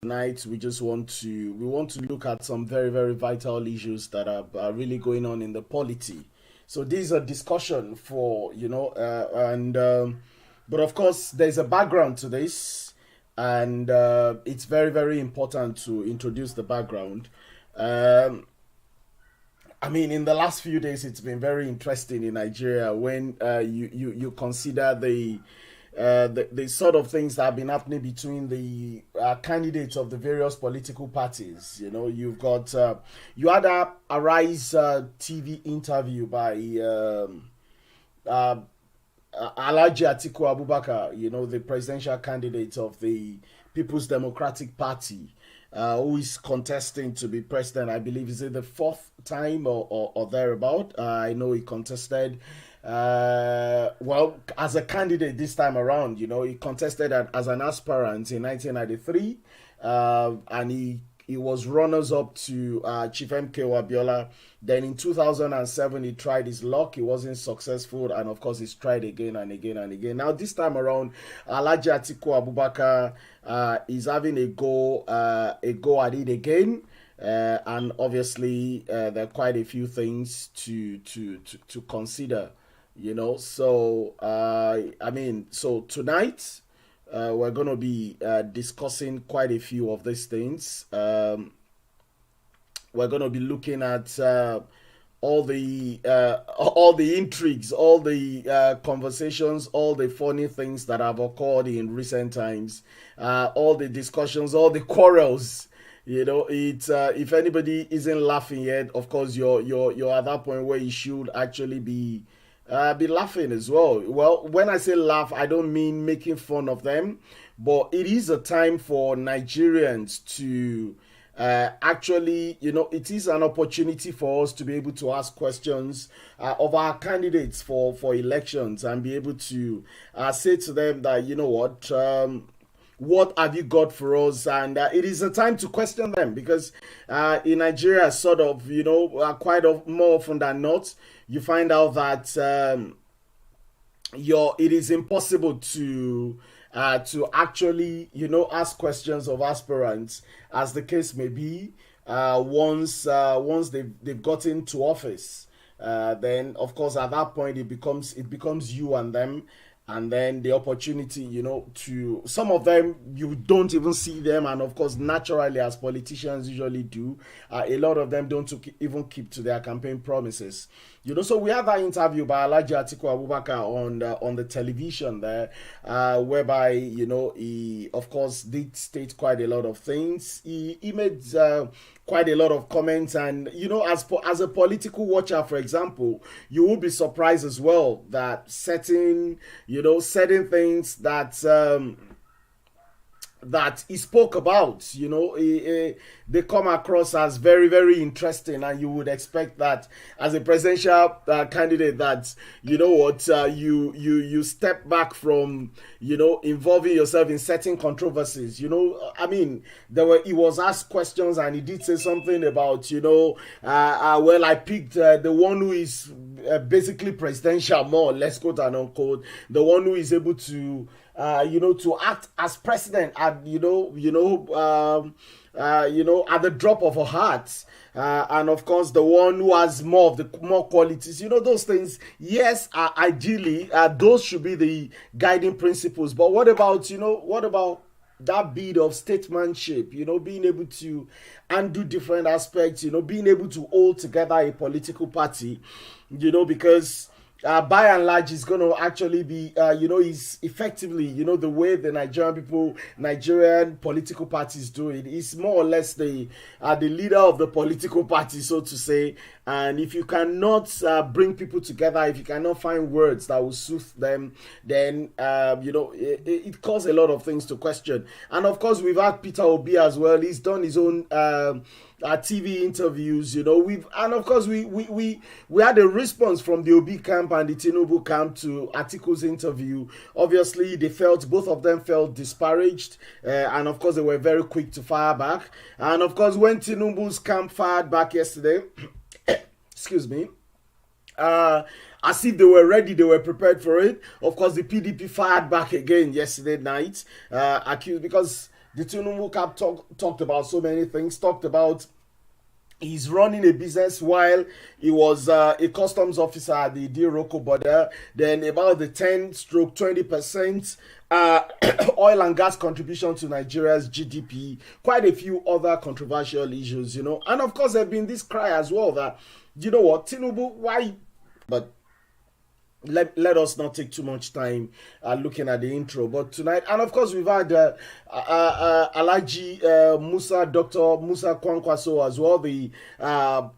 Tonight we want to look at some very very vital issues that are really going on in the polity. So this is a discussion for and but of course there's a background to this, and it's very very important to introduce the background. Um, I mean, in the last few days, it's been very interesting in Nigeria when you consider the sort of things that have been happening between the candidates of the various political parties. You know, you had a Rise TV interview by uh, Alhaji Atiku Abubakar, you know, the presidential candidate of the People's Democratic Party, who is contesting to be president. I believe is it the fourth time or thereabout. I know he contested. Well, as a candidate this time around, you know, he contested as an aspirant in 1993, and he was runners up to Chief MK Wabiola. Then in 2007, he tried his luck. He wasn't successful, and of course, he's tried again and again and again. Now this time around, Alhaji Atiku Abubakar is having a go at it again. And obviously, there are quite a few things to consider, you know. So I mean, so tonight we're going to be discussing quite a few of these things. We're going to be looking at all the intrigues, all the conversations, all the funny things that have occurred in recent times, all the discussions, all the quarrels. You know, it's if anybody isn't laughing yet, of course you're at that point where you should actually be laughing as well. Well, when I say laugh, I don't mean making fun of them, but it is a time for Nigerians to actually, you know, it is an opportunity for us to be able to ask questions of our candidates for elections and be able to say to them that, you know what have you got for us? And it is a time to question them because in Nigeria, sort of, you know, more often than not, you find out that it is impossible to actually, you know, ask questions of aspirants, as the case may be, once they've gotten to office. Then of course at that point it becomes you and them, and then the opportunity, you know, to some of them you don't even see them, and of course naturally, as politicians usually do, a lot of them don't even keep to their campaign promises, you know. So we had that interview by Alhaji Atiku Abubakar on the television there, whereby, you know, he of course did state quite a lot of things. He made quite a lot of comments, and you know, as a political watcher, for example, you will be surprised as well that certain things that he spoke about, you know, they come across as very, very interesting, and you would expect that as a presidential candidate, that you know what, you step back from, you know, involving yourself in certain controversies. You know, I mean, he was asked questions, and he did say something about, you know, well, I picked the one who is basically presidential, more or less, quote and unquote, the one who is able to you know, to act as president at, at the drop of a hat. And of course, the one who has more qualities, you know, those things. Yes, ideally, those should be the guiding principles. But what about that bit of statesmanship, you know, being able to undo different aspects, you know, being able to hold together a political party, you know, because by and large, is going to actually be, is effectively, you know, the way the Nigerian political parties do it. It's more or less the leader of the political party, so to say. And if you cannot bring people together, if you cannot find words that will soothe them, then it causes a lot of things to question. And of course, we've had Peter Obi as well. He's done his own TV interviews, you know. And of course we had a response from the Obi camp and the Tinubu camp to Atiku's interview. Obviously, both of them felt disparaged, and of course they were very quick to fire back. And of course, when Tinubu's camp fired back yesterday, excuse me, as if they were ready, they were prepared for it. Of course, the PDP fired back again yesterday night, accused because The Tinubu cap talked about so many things, talked about he's running a business while he was a customs officer at the Diroko border. Then about the 10 stroke 20% uh, oil and gas contribution to Nigeria's GDP, quite a few other controversial issues, And of course, there's been this cry as well that, you know what, Tinubu, why? But let us not take too much time looking at the intro. But tonight, and of course, we've had Alaji Dr. Musa Kwankwaso as well, the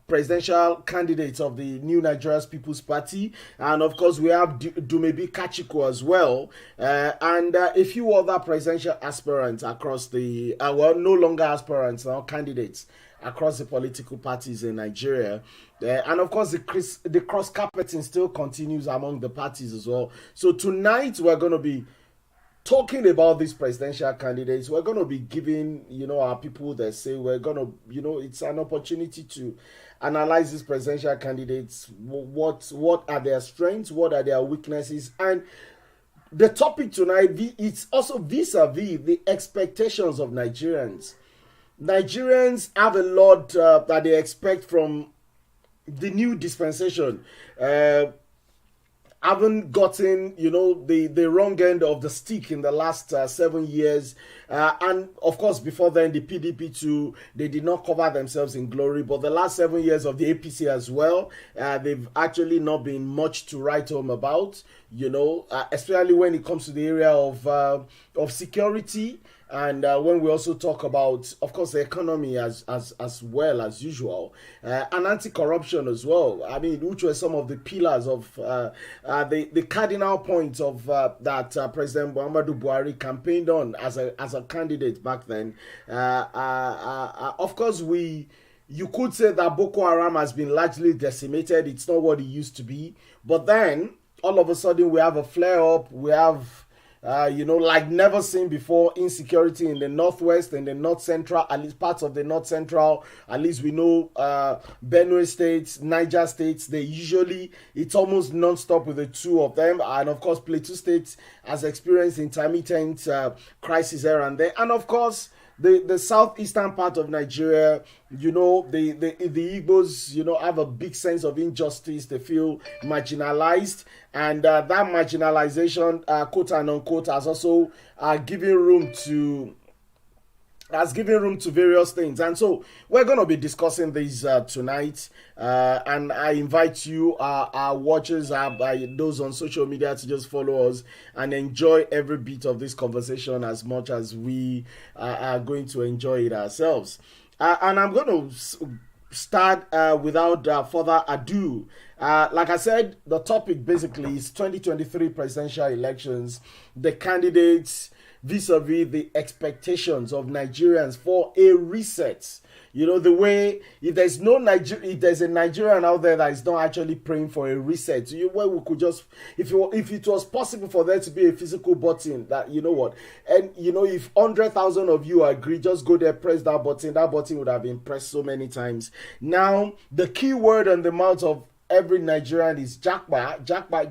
presidential candidate of the New Nigeria's People's Party. And of course, we have Dumebi Kachiko as well, and a few other presidential aspirants across the, no longer aspirants, now candidates across the political parties in Nigeria. And of course, the cross carpeting still continues among the parties as well. So tonight, we're going to be talking about these presidential candidates. We're going to be giving, our people their say. We're going to, it's an opportunity to analyze these presidential candidates. What are their strengths? What are their weaknesses? And the topic tonight, it's also vis-a-vis the expectations of Nigerians. Nigerians have a lot that they expect from the new dispensation. Haven't gotten, the wrong end of the stick in the last 7 years. And of course, before then, the PDP too, they did not cover themselves in glory. But the last 7 years of the APC as well, they've actually not been much to write home about, especially when it comes to the area of security. And when we also talk about, of course, the economy as well as usual, and anti-corruption as well. I mean, which were some of the pillars of the cardinal points of that President Muhammadu Buhari campaigned on as a candidate back then. Of course, you could say that Boko Haram has been largely decimated. It's not what it used to be. But then, all of a sudden, we have a flare-up. We have like never seen before, insecurity in the northwest and the north central, at least parts of the north central. At least we know Benue states, Niger states, it's almost non-stop with the two of them. And of course, Plateau states has experienced intermittent crisis here and there. And of course, the southeastern part of Nigeria, the Igbos, have a big sense of injustice. They feel marginalized, and that marginalization, quote and unquote, has also given room to various things. And so we're going to be discussing these tonight, and I invite you, our watchers, those on social media, to just follow us and enjoy every bit of this conversation as much as we are going to enjoy it ourselves. And I'm going to start without further ado. Like I said, the topic basically is 2023 presidential elections, the candidates vis-a-vis the expectations of Nigerians for a reset. The way, if there's a Nigerian out there that is not actually praying for a reset, where we could just, if it was possible for there to be a physical button that, and if 100,000 of you agree, just go there, press that button would have been pressed so many times. Now, the key word on the mouth of every Nigerian is Jakpa, JAPA,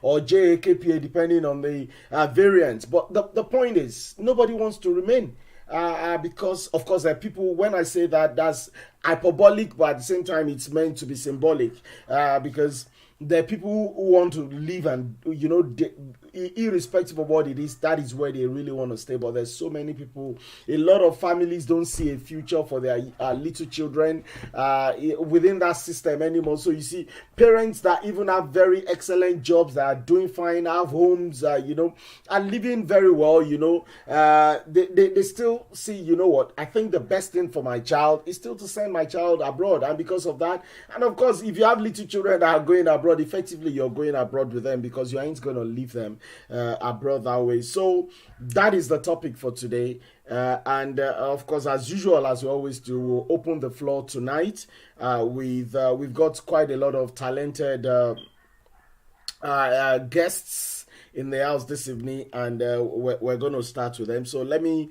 or JAKPA, depending on the variant. But the point is, nobody wants to remain. Because, of course, there are people, when I say that, that's hyperbolic, but at the same time, it's meant to be symbolic. Because there are people who want to live and, irrespective of what it is, that is where they really want to stay. But there's so many people, a lot of families don't see a future for their little children within that system anymore. So you see parents that even have very excellent jobs, that are doing fine, have homes, are living very well, they still see, I think the best thing for my child is still to send my child abroad. And because of that, and of course, if you have little children that are going abroad, effectively you're going abroad with them, because you ain't going to leave them abroad that way. So that is the topic for today, and of course, as usual, as we always do, we'll open the floor tonight with we've got quite a lot of talented guests in the house this evening, and we're going to start with them. So let me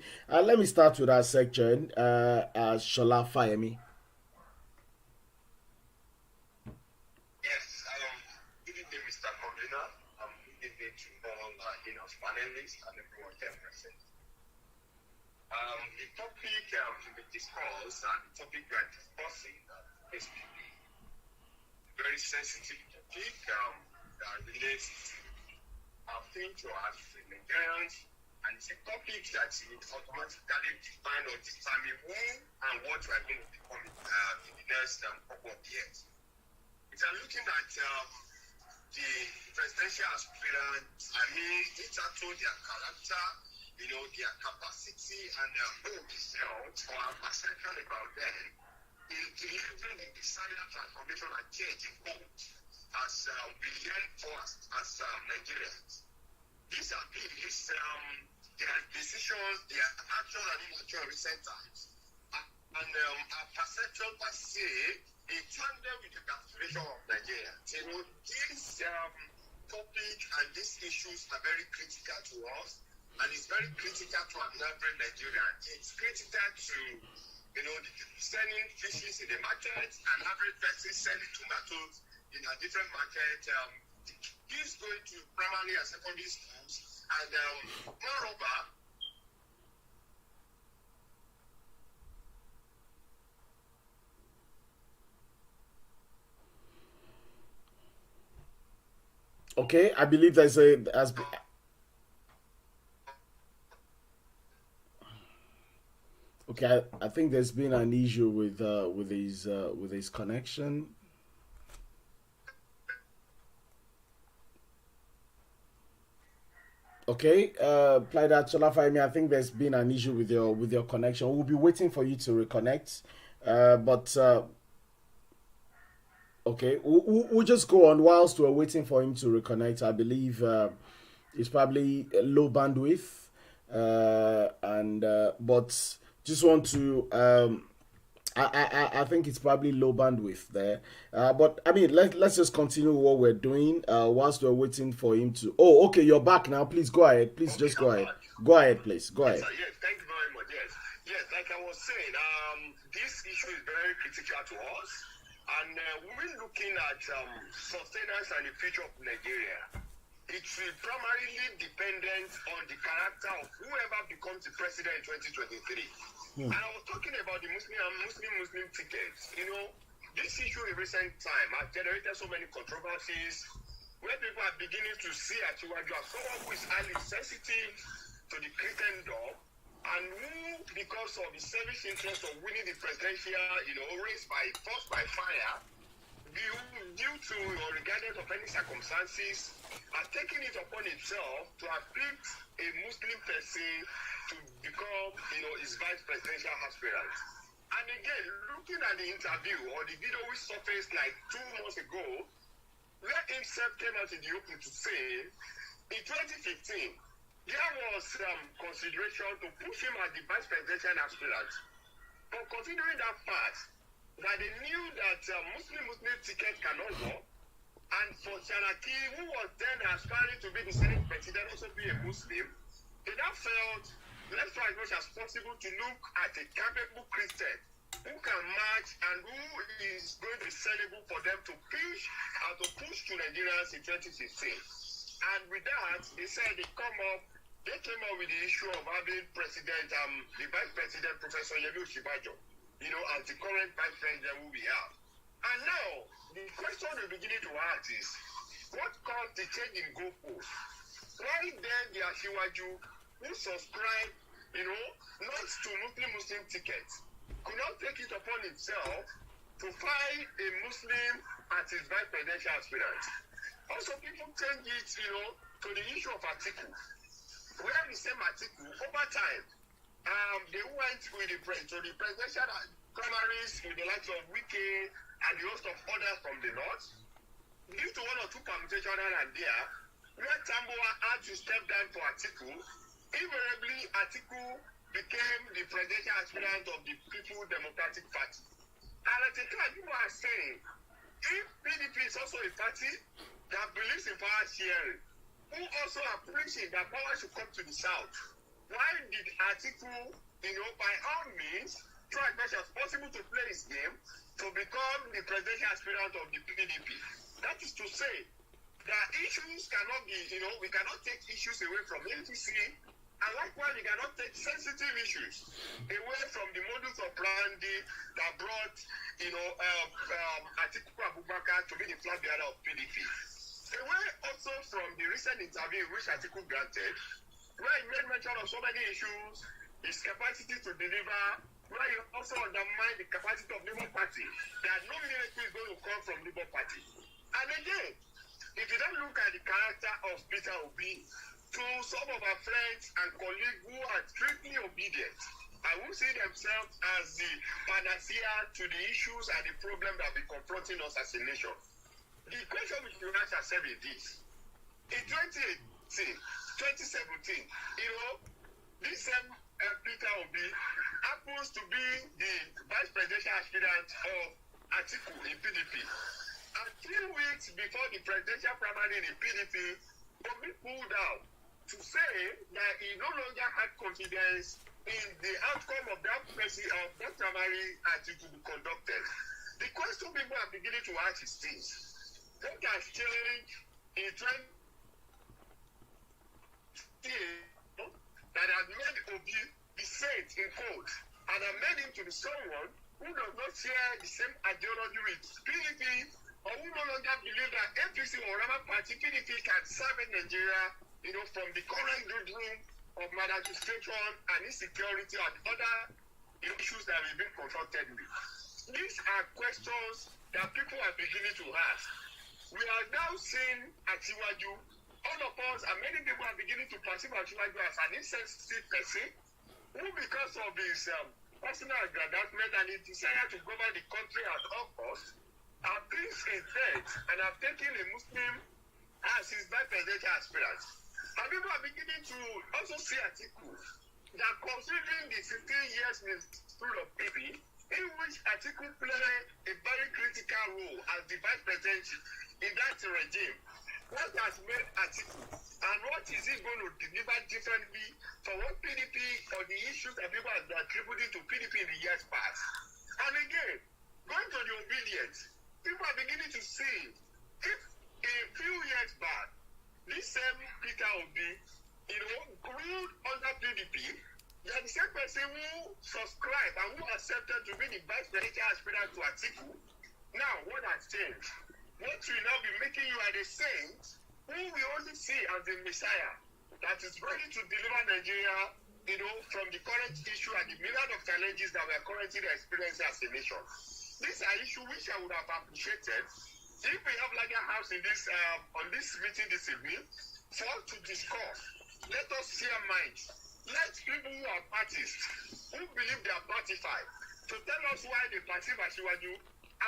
start with our section. Shola Fayemi. Panelists and everyone here present. The topic to be discussed and the topic we are discussing is a very sensitive topic that relates to our future as Nigerians, and it's a topic that will automatically define or determine who and what we are going to become in the next couple of years. If I'm looking at the presidential aspirants, I mean, each told their character, their capacity and their hope felt or our perception about them in delivering the desired transformation and change in hope as we yearn for as Nigerians. These are their decisions, their actions and inaction in recent times, and our perception per se in tandem with the transformation of Nigeria. This topic and these issues are very critical to us, and it's very critical to an average Nigerian. It's critical to, the selling fishes in the market, and average person selling tomatoes in a different market. He's going to primary and secondary schools, and moreover, okay, I believe there's okay. I think there's been an issue with his connection. Okay, PLIDE-GAHRD, I think there's been an issue with your connection. We'll be waiting for you to reconnect. But okay, we'll just go on whilst we're waiting for him to reconnect. I believe it's probably low bandwidth, and but just want to I think it's probably low bandwidth there. But I mean, let's just continue what we're doing whilst we're waiting for him to. Oh, okay, you're back now. Please go ahead. Please okay, just go ahead. Go ahead, please. Go ahead. Yes, thank you very much. Yes, like I was saying, this issue is very critical to us, and we're looking at sustenance and the future of Nigeria. It's primarily dependent on the character of whoever becomes the president in 2023. And I was talking about the Muslim tickets. This issue in recent time has generated so many controversies where people are beginning to see Atiwaju as someone who is highly sensitive to the Christendom, and who, because of the selfish interest of winning the presidential, race forced by fire, due to or regardless of any circumstances, has taken it upon itself to afflict a Muslim person to become, his vice presidential aspirant. And again, looking at the interview or the video which surfaced like 2 months ago, where himself came out in the open to say, in 2015, there was consideration to push him as the vice presidential aspirant. But considering that fact, that they knew that Muslim ticket cannot work, and for Sharaki, who was then aspiring to be the Senate president, also be a Muslim, they now felt, let's try as much as possible to look at a capable Christian who can match and who is going to be sellable for them to push to Nigerians in 2016. And with that, they said they came up with the issue of having the vice president, Professor Yemi Osinbajo, as the current vice president who we have. And now, the question we're beginning to ask is, what caused the change in goalposts? Why then the Asiwaju, who subscribe, not to Muslim tickets, could not take it upon itself to find a Muslim as his vice presidential aspirant? Also, people change it, to the issue of Atiku. Where the same Atiku, over time, they went with the presidential primaries with the likes of Wike and the host of others from the north. Due to 1 or 2 permutations and there, where Tamboa had to step down for Atiku, invariably Atiku became the presidential aspirant of the People Democratic Party. And at the time, people are saying, if PDP is also a party that believes in power sharing, who also are preaching that power should come to the south, why did Atiku, by all means, try as much as possible to play his game to become the presidential aspirant of the PDP? That is to say that issues cannot be, we cannot take issues away from APC And likewise, you cannot take sensitive issues away from the modus operandi that brought, Atiku Abubakar to be the flag bearer of PDP. Away also from the recent interview which Atiku granted, where he made mention of so many issues, his capacity to deliver, where he also undermined the capacity of Labour Party, that no miracle is going to come from Labour Party. And again, if you don't look at the character of Peter Obi, to some of our friends and colleagues who are strictly obedient and who see themselves as the panacea to the issues and the problems that be confronting us as a nation. The question we should ask ourselves is this. In 2017, this same Peter Obi happens to be the vice presidential aspirant of Atiku in PDP. And 3 weeks before the presidential primary in PDP, Obi pulled out to say that he no longer had confidence in the outcome of that primary to be conducted. The question people are beginning to ask is this. What has changed in 20 that has made Obi the saint in quote and have made him to be someone who does not share the same ideology with PDP or who no longer believe that APC or Rama Party PDP can serve in Nigeria, from the current room of maladministration and insecurity and other issues that we've been confronted with. These are questions that people are beginning to ask. We are now seeing Asiwaju, all of us and many people are beginning to perceive Asiwaju as an insensitive person who, because of his personal aggrandizement and his desire to govern the country at all costs, have been in debt and have taken a Muslim as his vice presidential aspirant. And people are beginning to also see Atiku that considering the 15 years ministry of PP, in which Atiku played a very critical role as the vice president in that regime, what has made Atiku and what is he going to deliver differently for what PDP or the issues that people have been attributing to PDP in the years past? And again, going to the obedience, people are beginning to see if a few years back, this same Peter Obi, grew under PDP, they are the same person who subscribed and who accepted to be the vice presidential aspirant to Atiku. Now, what has changed? What will now be making you as a saint who we only see as the Messiah that is ready to deliver Nigeria, from the current issue and the myriad of challenges that we are currently experiencing as a nation. These are issues which I would have appreciated if we have larger house in this on this meeting this evening for us to discuss. Let us share minds. Let people who are parties, who believe they are partified, to tell us why they perceive Asiwaju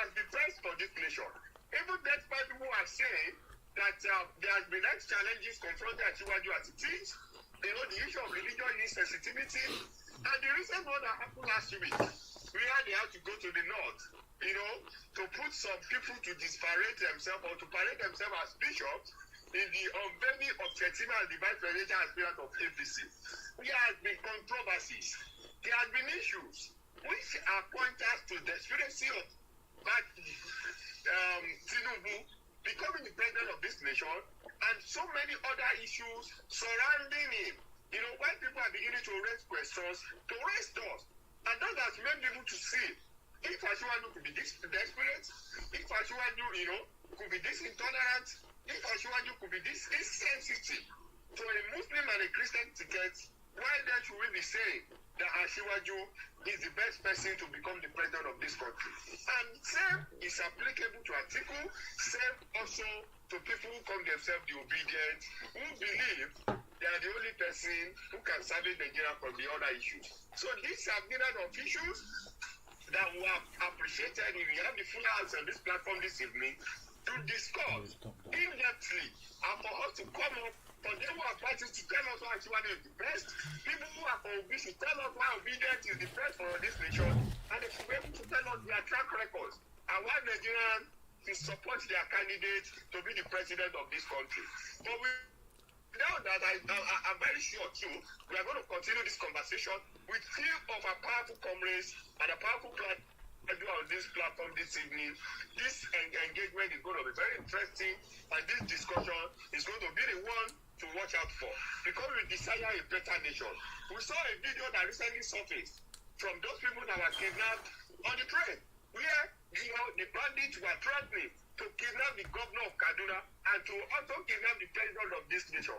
as the best for this nation. Even that people are saying that there has been next challenges confronting Asiwaju as it is, the issue of religious insensitivity, and the recent one that happened last week, where they had to go to the north, to put some people to disparate themselves or to parade themselves as bishops in the unveiling of Chetima as the vice presidential aspirant of APC. There has been controversies. There have been issues which are pointers to the desperation of Tinubu becoming the president of this nation and so many other issues surrounding him. When people are beginning to raise questions, to raise thoughts, and that has made people to see if Asiwaju could be this desperate, if Asiwaju, could be this intolerant, if Asiwaju could be this insensitive to a Muslim and a Christian ticket, why then should we be saying that Asiwaju is the best person to become the president of this country? And same is applicable to Atiku, same also to people who call themselves the obedient, who believe they are the only person who can serve Nigeria from the other issues. So these are myriad of issues that we have appreciated. If we have the full house on this platform this evening to discuss in-depthly and for us to come up, for them who are parties to tell us why Asiwaju is the best, people who are for obedience to tell us why obedience is the best for this nation, and they should be able to tell us their track records and why Nigerians to support their candidate to be the president of this country. But now that I'm very sure too, we are going to continue this conversation with few of our powerful comrades and a powerful platform on this platform this evening. This engagement is going to be very interesting, and this discussion is going to be the one to watch out for, because we desire a better nation. We saw a video that recently surfaced from those people that were kidnapped on the train, where the bandits were threatening to kidnap the governor of Kaduna and to also kidnap the president of this nation.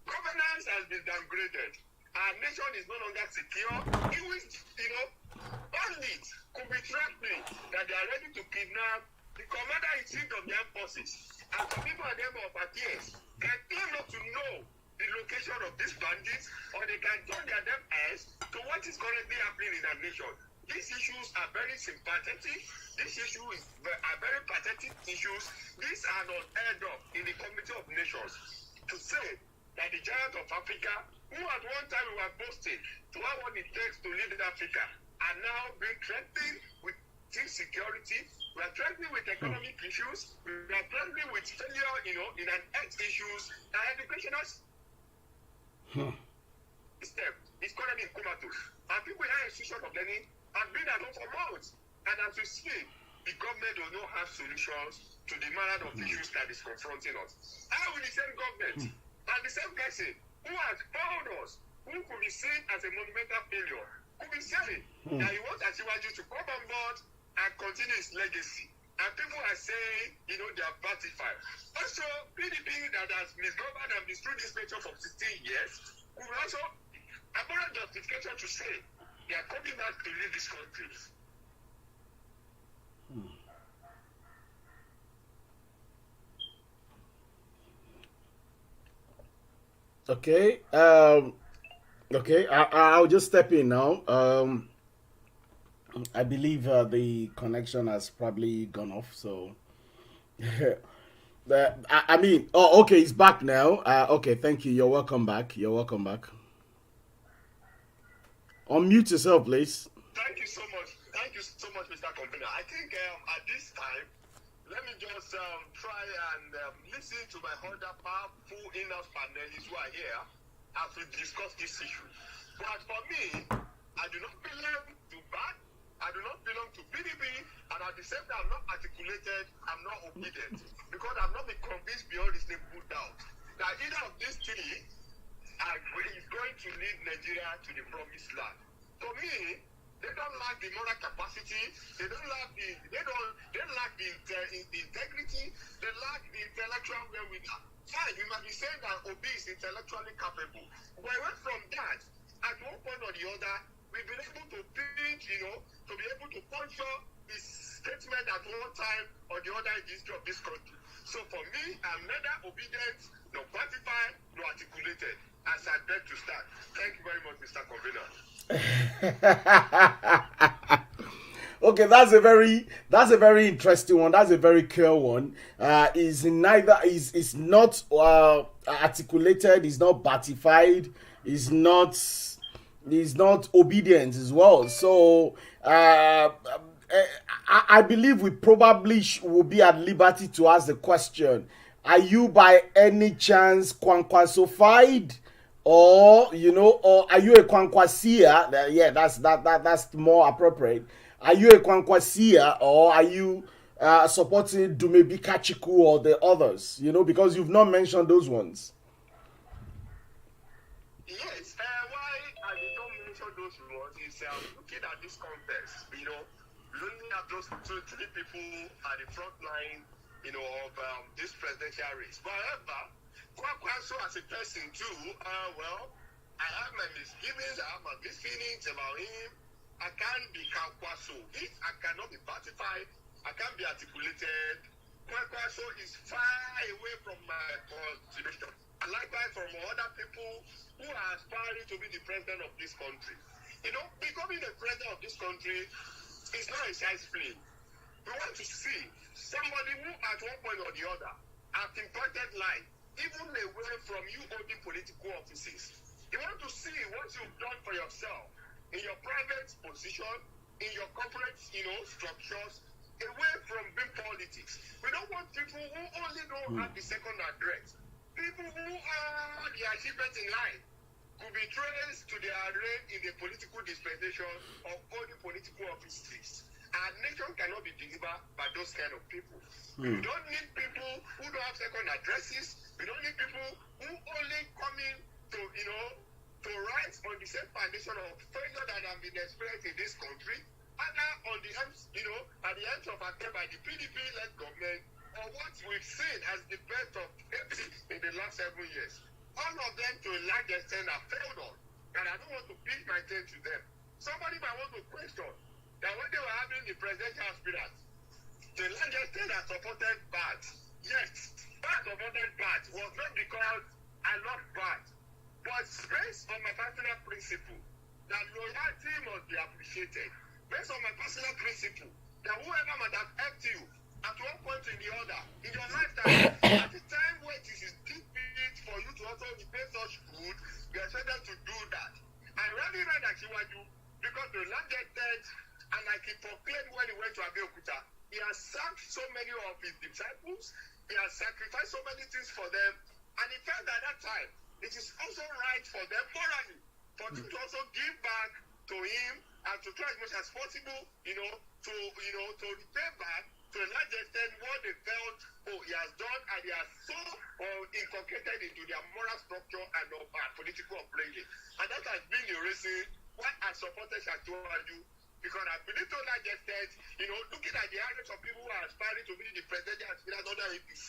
Governance has been downgraded. Our nation is no longer secure. Bandits could be threatening that they are ready to kidnap the commander-in-chief of the armed forces. And some people at the end of our peers can claim not to know the location of these bandits, or they can turn their deaf ears to what is currently happening in our nation. These issues are very sympathetic. These issues are very pathetic issues. These are not aired up in the Committee of Nations to say that the giant of Africa, who at one time we were boasting to have what it takes to lead in Africa, are now being threatened with insecurity. We are threatened with economic issues. We are threatened with failure, in an health issues. Our educational system is currently comatose. And people in higher institutions of learning have been at home for months. And as we speak, the government does not have solutions to the myriad of issues that is confronting us. How will the same government and the same person who has found us, who could be seen as a monumental failure, could be saying that he wants Asiwaju to come on board and continue his legacy? And people are saying, they are ratified. Also, PDP that has misgoverned and destroyed this nation for 16 years could also have a justification to say they are coming back to lead this country. Okay. Okay. I'll just step in now. I believe the connection has probably gone off. So, okay, it's back now. Okay, thank you. You're welcome back. Unmute yourself, please. Thank you so much. Thank you so much, Mr. Convener. I think at this time, let me just try and listen to my other powerful in-house panelists who are here as we discuss this issue. But for me, I do not belong to BAD, I do not belong to PDP, and at the same time, I'm not articulated, I'm not obedient, because I've not been convinced beyond reasonable doubt that either of these three is going to lead Nigeria to the promised land. For me, they don't lack the moral capacity. They lack the integrity. They lack the intellectual wherewithal. Fine, we might be saying that Obi is intellectually capable. But away from that, at one point or the other, we've been able to pitch, to be able to puncture the statement at one time or the other in the history of this country. So for me, I'm neither obedient, nor quantified, nor articulated. As I beg to start. Thank you very much, Mr. Convener. Okay, that's a very interesting one. That's a very clear one. Is not articulated, is not batified, is not obedient as well. So I believe we probably will be at liberty to ask the question: are you by any chance Kwankwasofied? Or or are you a Kwankwasia? Yeah, that's more appropriate. Are you a Kwankwasia, or are you supporting Dumebi Kachiku or the others? Because you've not mentioned those ones. Yes, why I did not mention those ones is looking at this context. Looking at those three people at the front line, of this presidential race. But however, Kwakwaso as a person too, I have my misgivings, I have my misfeelings about him. I can't be Kwakwaso. If I cannot be ratified, I can't be articulated. Kwakwaso is far away from my consideration. And likewise from other people who are aspiring to be the president of this country. Becoming the president of this country is not a child's play. We want to see somebody who at one point or the other has pinpointed line, even away from you holding political offices. You want to see what you've done for yourself in your private position, in your corporate, structures, away from big politics. We don't want people who only know have the second address. People who are the achievements in life could be traced to their reign in the political dispensation of all the political offices. Our nation cannot be delivered by those kind of people. We don't need people who don't have second addresses. We don't need people who only come in to, to rise on the same foundation of failure that have been experienced in this country, either on the ends, at the ends of attempt by the PDP-led government, or what we've seen as the best of APC in the last 7 years. All of them, to a large extent, have failed on. And I don't want to beat my tent to them. Somebody might want to question that when they were having the presidential aspirants, the large extent that supported Bad. Yes, Bad supported Bad was not because I love Bad, but based on my personal principle that loyalty must be appreciated. Based on my personal principle that whoever might have helped you at one point or the other in your lifetime, at the time when it is deep for you to also repay such good, you are expected to do that. I really read Akiwaju because the land get dead, and like he proclaimed when he went to Abeokuta, he has served so many of his disciples, he has sacrificed so many things for them, and he felt at that time it is also right for them morally for them to also give back to him and to try as much as possible, to repay back to a large extent what they felt, he has done, and they are so inculcated into their moral structure and political upbringing. And that has been the reason why I supported Shatuaju, because I believe to a large extent, looking at the average of people who are aspiring to be the presidential aspirant under APC,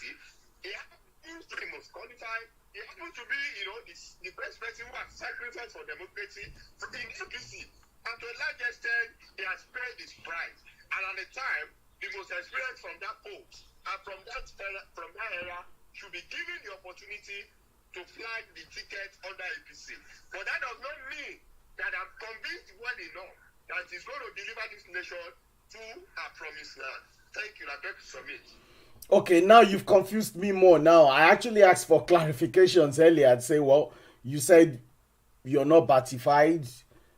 he happens to be most qualified, he happens to be, the best person who has sacrificed for democracy in APC. And to a large extent, he has paid his price. And at the time, the most experienced from that post and from that era should be given the opportunity to flag the ticket under APC. But that does not mean that I'm convinced well enough that he's going to deliver this nation to a promised land. Thank you. I beg to submit. Okay, now you've confused me more. Now, I actually asked for clarifications earlier. I'd say, well, you said you're not batified,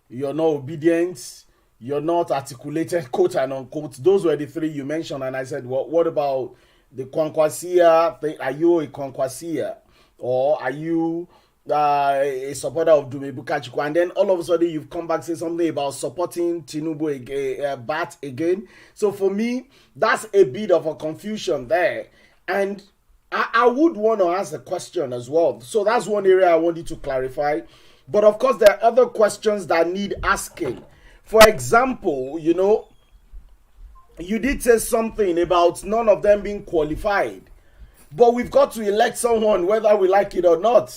you're not obedient, you're not articulated, quote and unquote. Those were the three you mentioned, and I said, well, what about the Kwankwasia thing? Are you a Kwankwasia, or are you a supporter of Dumebu Kachiko? And then all of a sudden you've come back to say something about supporting Tinubu again, Bat again. So for me, that's a bit of a confusion there, and I would want to ask a question as well. So that's one area I wanted to clarify. But of course, there are other questions that need asking. For example, you did say something about none of them being qualified. But we've got to elect someone whether we like it or not.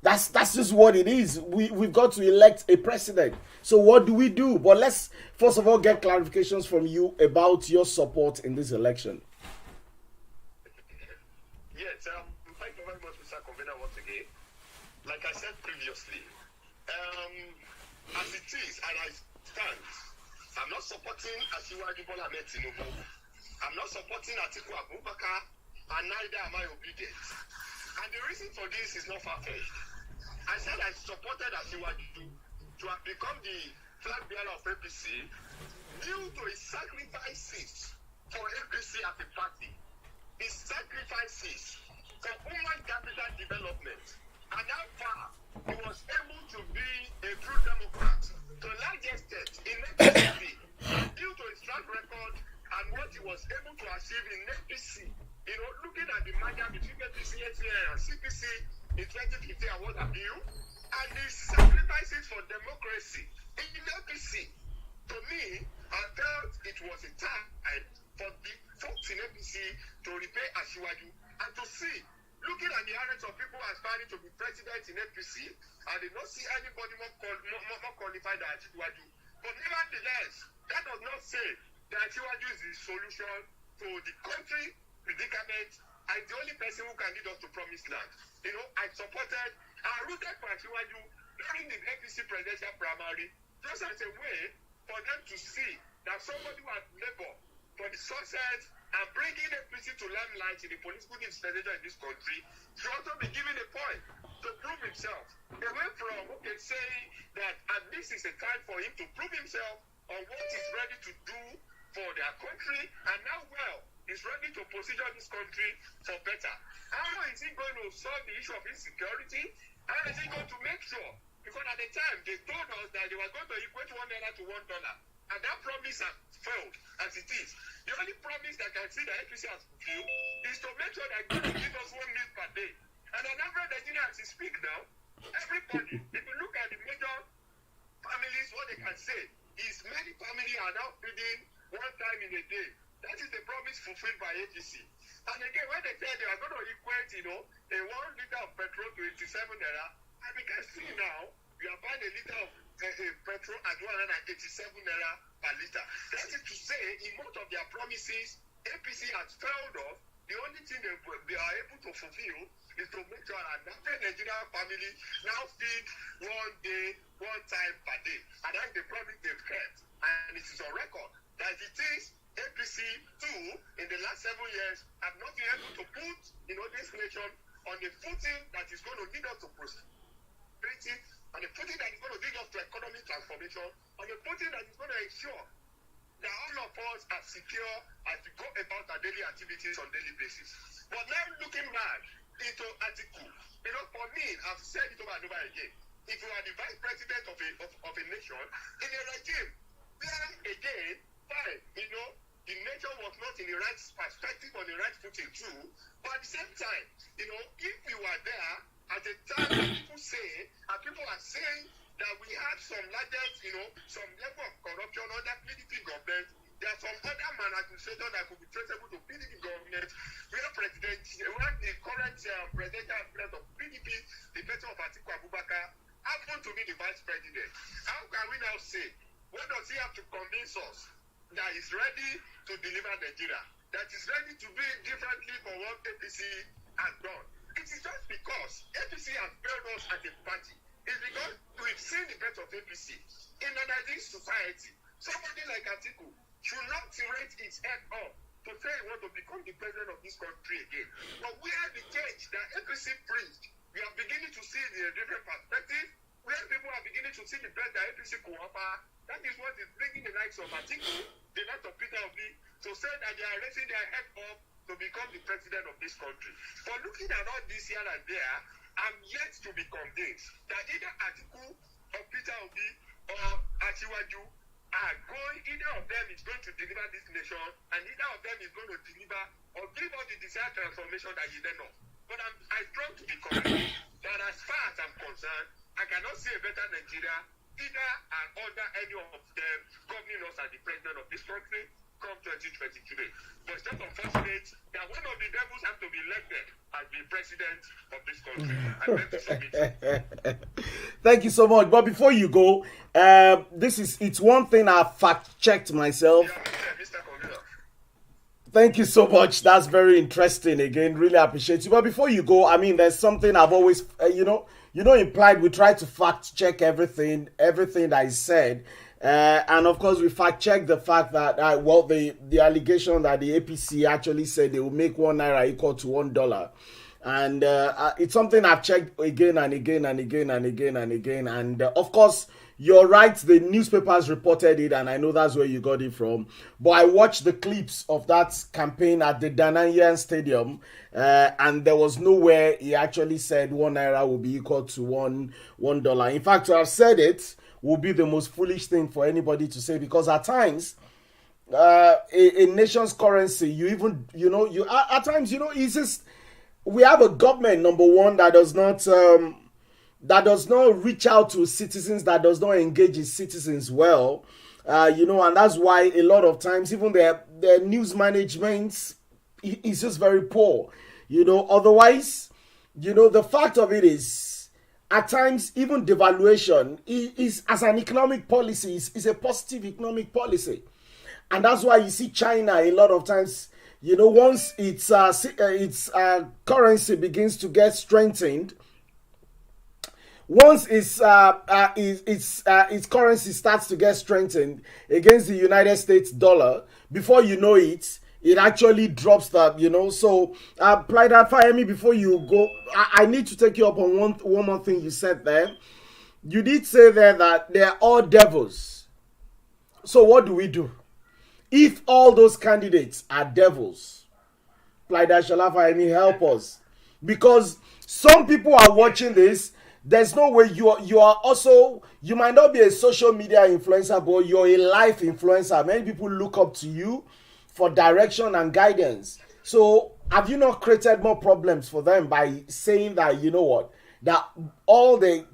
That's just what it is. We've got to elect a president. So what do we do? But let's first of all get clarifications from you about your support in this election. Yes, thank you very much, Mr. Convener, once again. Like I said previously, as it is, and I stand, I'm not supporting Asiwaju Bola Ahmed Tinubu. I'm not supporting Atiku Abubakar, and neither am I obedient. And the reason for this is not far-fetched. I said I supported Asiwaju to have become the flag bearer of APC due to his sacrifices for APC as a party. His sacrifices for human capital development. And how far he was able to be a true Democrat to a large extent in APC due to his track record and what he was able to achieve in APC. Looking at the merger between APC and CPC in 2015 and what have you, and the sacrifices for democracy in APC. To me, I felt it was a time for the folks in APC to repay Asiwaju and to see, looking at the hundreds of people aspiring to be president in APC, I did not see anybody more qualified than Asiwaju. But nevertheless, that does not say that Asiwaju is the solution to the country predicament and the only person who can lead us to promised land. I supported and rooted for Asiwaju during the APC presidential primary just as a way for them to see that somebody who has labored for the success and bringing APC to limelight in the political dispensation in this country should also be given a point to prove himself. Away from saying that at least it's a time for him to prove himself on what he's ready to do for their country, and now he's ready to position this country for better. How is he going to solve the issue of insecurity? How is he going to make sure? Because at the time, they told us that they were going to equate $1 to $1. And that promise has failed. And it is. The only promise that I can see that APC has fulfilled is to make sure that God will give us 1 meal per day. And an average Nigerian as we speak now, everybody, if you look at the major families, what they can say is many families are now feeding 1 time in a day. That is the promise fulfilled by APC. And again, when they say they are going to equate, a 1 liter of petrol to 87 naira, and we can see now, we are buying a liter of petrol at 187 naira per liter. That is to say, in most of their promises, APC has failed us. The only thing they are able to fulfill is to make sure that every Nigerian family now feed 1 day, 1 time per day. And that's the promise they've kept. And it is on record that it is APC too, in the last 7 years, have not been able to put, this nation on a footing that is going to lead us to prosperity, on a footing that is going to lead us to economic transformation, on a footing that is going to ensure that all of us are secure as we go about our daily activities on daily basis. But now looking back into article, for me, I've said it over and over again, if you are the vice president of a nation, in a regime, where again, fine, the nation was not in the right perspective, on the right footing too, but at the same time, if we were there at a time that people say, and people are saying that we have some largest, some level of corruption under PDP government. There are some other maladministrators that could be traceable to PDP government. We have the current presidential aspirant of PDP, the person of Atiku Abubakar, happen to be the vice president. How can we now say, what does he have to convince us that he's ready to deliver Nigeria, that is ready to do it differently from what APC has done? It is just because APC has failed us as a party. It's because we've seen the best of APC. In a Nigerian society, somebody like Atiku should not raise his head up to say he wants to become the president of this country again. But where the change that APC preached, we are beginning to see the different perspective, where people are beginning to see the best that APC could offer. That is what is bringing the likes of Atiku, the likes of Peter Obi, to say that they are raising their head up to become the president of this country. But looking at all this here and there, I'm yet to be convinced that either Atiku or Peter Obi or Asiwaju are going, either of them is going to deliver this nation, and either of them is going to deliver or give us the desired transformation that you then know. But I strong to be convinced that as far as I'm concerned, I cannot see a better Nigeria, either and under any of them governing us as the president of this country come 2023. But it's just unfortunate that one of the devils have to be elected as the president of this country. I beg to submit. Thank you so much. But before you go, it's one thing I fact-checked myself. Yeah, Mr. Commissioner. Thank you so much. That's very interesting. Again, really appreciate you. But before you go, there's something I've always, implied we try to fact-check everything that is said. And of course, we fact-check the fact that, the allegation that the APC actually said they will make 1 naira equal to $1. And it's something I've checked again and again and again and again and again. And of course, you're right, the newspapers reported it, and I know that's where you got it from. But I watched the clips of that campaign at the Nigerian Stadium, and there was nowhere he actually said 1 naira will be equal to $1. In fact, to have said it will be the most foolish thing for anybody to say, because at times, a nation's currency, at times, it's just, we have a government, number one, that does not reach out to citizens, that does not engage its citizens well, and that's why a lot of times even their news management is just very poor, otherwise, the fact of it is, at times, even devaluation is as an economic policy, is a positive economic policy. And that's why you see China a lot of times, once its currency begins to get strengthened, once its currency starts to get strengthened against the United States dollar, before you know it, it actually drops that, So, PLIDE-GAHRD, Fayemi, before you go, I need to take you up on one more thing you said there. You did say there that they're all devils. So what do we do? If all those candidates are devils, PLIDE-GAHRD, Fayemi, help us. Because some people are watching this. There's no way you are also, you might not be a social media influencer, but you're a life influencer. Many people look up to you. for direction and guidance. So have you not created more problems for them by saying that, you know what, that all the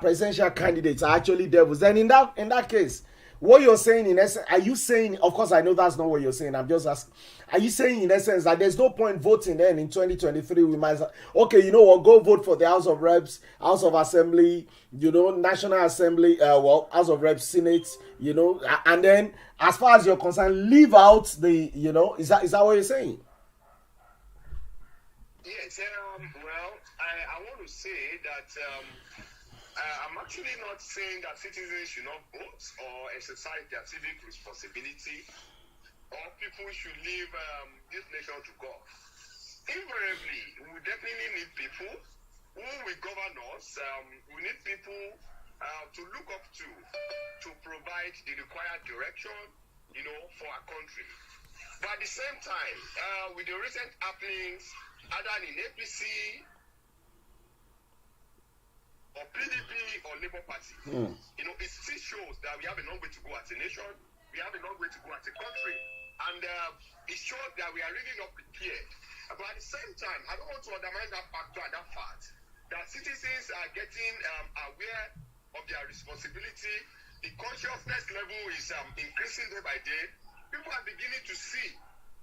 presidential candidates are actually devils? Then in that case, what you're saying in essence, are you saying, of course I know that's not what you're saying, I'm just asking, are you saying in essence that there's no point voting then in 2023? We might, okay, you know what, go vote for the House of Reps, House of Assembly, National Assembly, House of Reps, Senate, and then as far as you're concerned, leave out the, is that what you're saying? Yes, well, I want to say that I'm actually not saying that citizens should not vote or exercise their civic responsibility, or people should leave this nation to God. Invariably, we definitely need people who will govern us. We need people to look up to provide the required direction, for our country. But at the same time, with the recent happenings, either in APC or PDP or Labour Party, it still shows that we have a long way to go as a nation, we have a long way to go as a country, and it shows that we are really not prepared. But at the same time, I don't want to undermine that factor and that fact that citizens are getting aware of their responsibility. The consciousness level is increasing day by day. People are beginning to see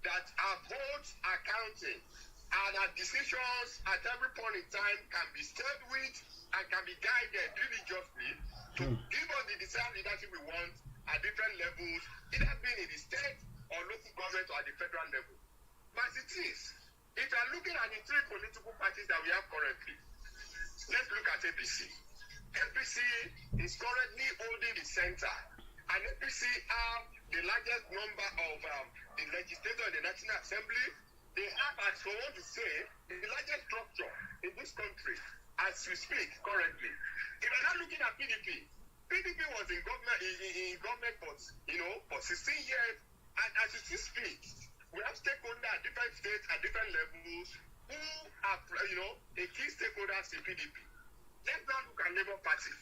that our votes are counting, and our decisions at every point in time can be stayed with and can be guided religiously to give us the desired leadership we want at different levels, either being in the state or local government or at the federal level. But it is, if you are looking at the three political parties that we have currently, let's look at APC. APC is currently holding the center, and APC have the largest number of the legislators in the National Assembly. They have, as for one to say, the largest structure in this country as we speak currently. If you're not looking at PDP, PDP was in government for 16 years, and as we speak, we have stakeholders at different states at different levels who are, a key stakeholders in PDP. Let's not look at Labour Party.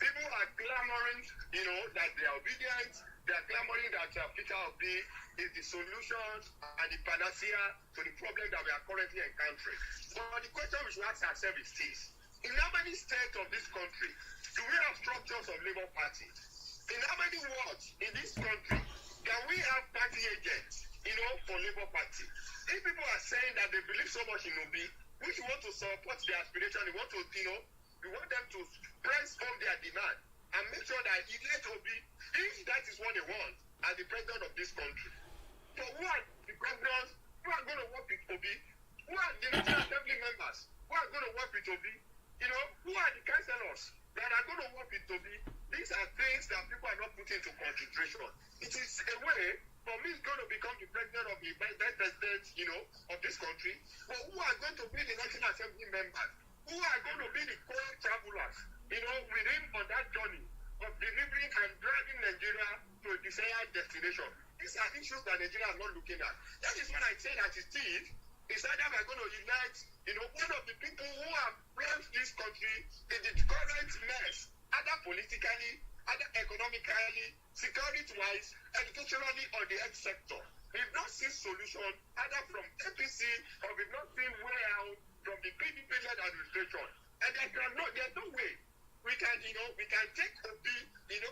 People are clamoring, that they are obedient. They are clamoring that Peter Obi is the solution and the panacea to the problem that we are currently encountering. But the question we should ask ourselves is this: in how many states of this country do we have structures of Labour Party? In how many wards in this country can we have party agents, for Labour Party? If people are saying that they believe so much in Obi, which want to support their aspiration, we want them to press on their demand and make sure that he let Obi, if that is what they want, as the president of this country. So who are the governors who are going to work with Obi? Who are the National Assembly members who are going to work with Obi? Who are the councillors that are going to work with Obi? These are things that people are not putting into consideration. It is a way for me going to become the president of the vice president, of this country. But who are going to be the National Assembly members? Who are going to be the co-travelers, with him on that journey of delivering and driving Nigeria to a desired destination? These are issues that Nigeria is not looking at. That is when I say that it's either we're going to unite, one of the people who have plunged this country in the current mess, either politically, either economically, security-wise, educationally, or the health sector. We've not seen solution either from APC or we've not seen way out from the PDP-led administration. And there's no way we can take Obi,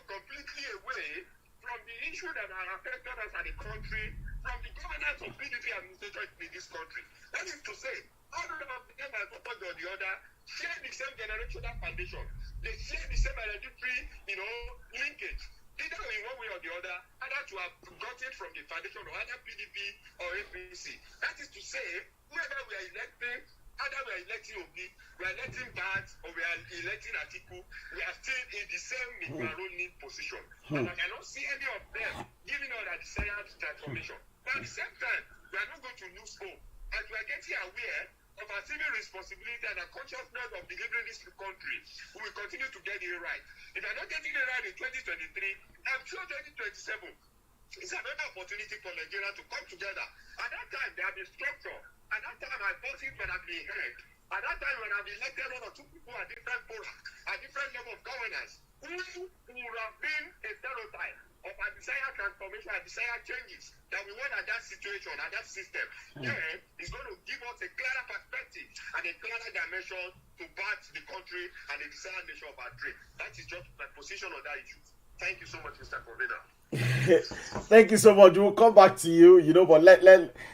completely away from the issue that are affecting us as a country, from the governance of PDP administration in this country. That is to say, all of them are focused on the other, share the same generational foundation. They share the same hereditary, linkage. Either in one way or the other, either to have got it from the foundation of either PDP or APC. That is to say, whoever we are electing, either we are electing Obi, we are electing Bat, or we are electing Atiku, we are still in the same Nicaragonian position. And I cannot see any of them giving us a desired transformation. But at the same time, we are not going to lose hope. As we are getting aware of our civil responsibility and our consciousness of delivering this country, we will continue to get it right. If we are not getting it right in 2023, I'm sure 2027 is another opportunity for Nigeria to come together. At that time, there will be structure. At that time, our voting will have been heard. At that time, when I've elected one or two people at different fora, at different level of governance, who would have been a stereotype of our desired transformation, our desired changes that we want at that situation, at that system, then it's going to give us a clearer perspective and a clearer dimension to back the country and the desired nation of our dream. That is just my position on that issue. Thank you so much, Mr. Provida. Thank you so much. We'll come back to you, but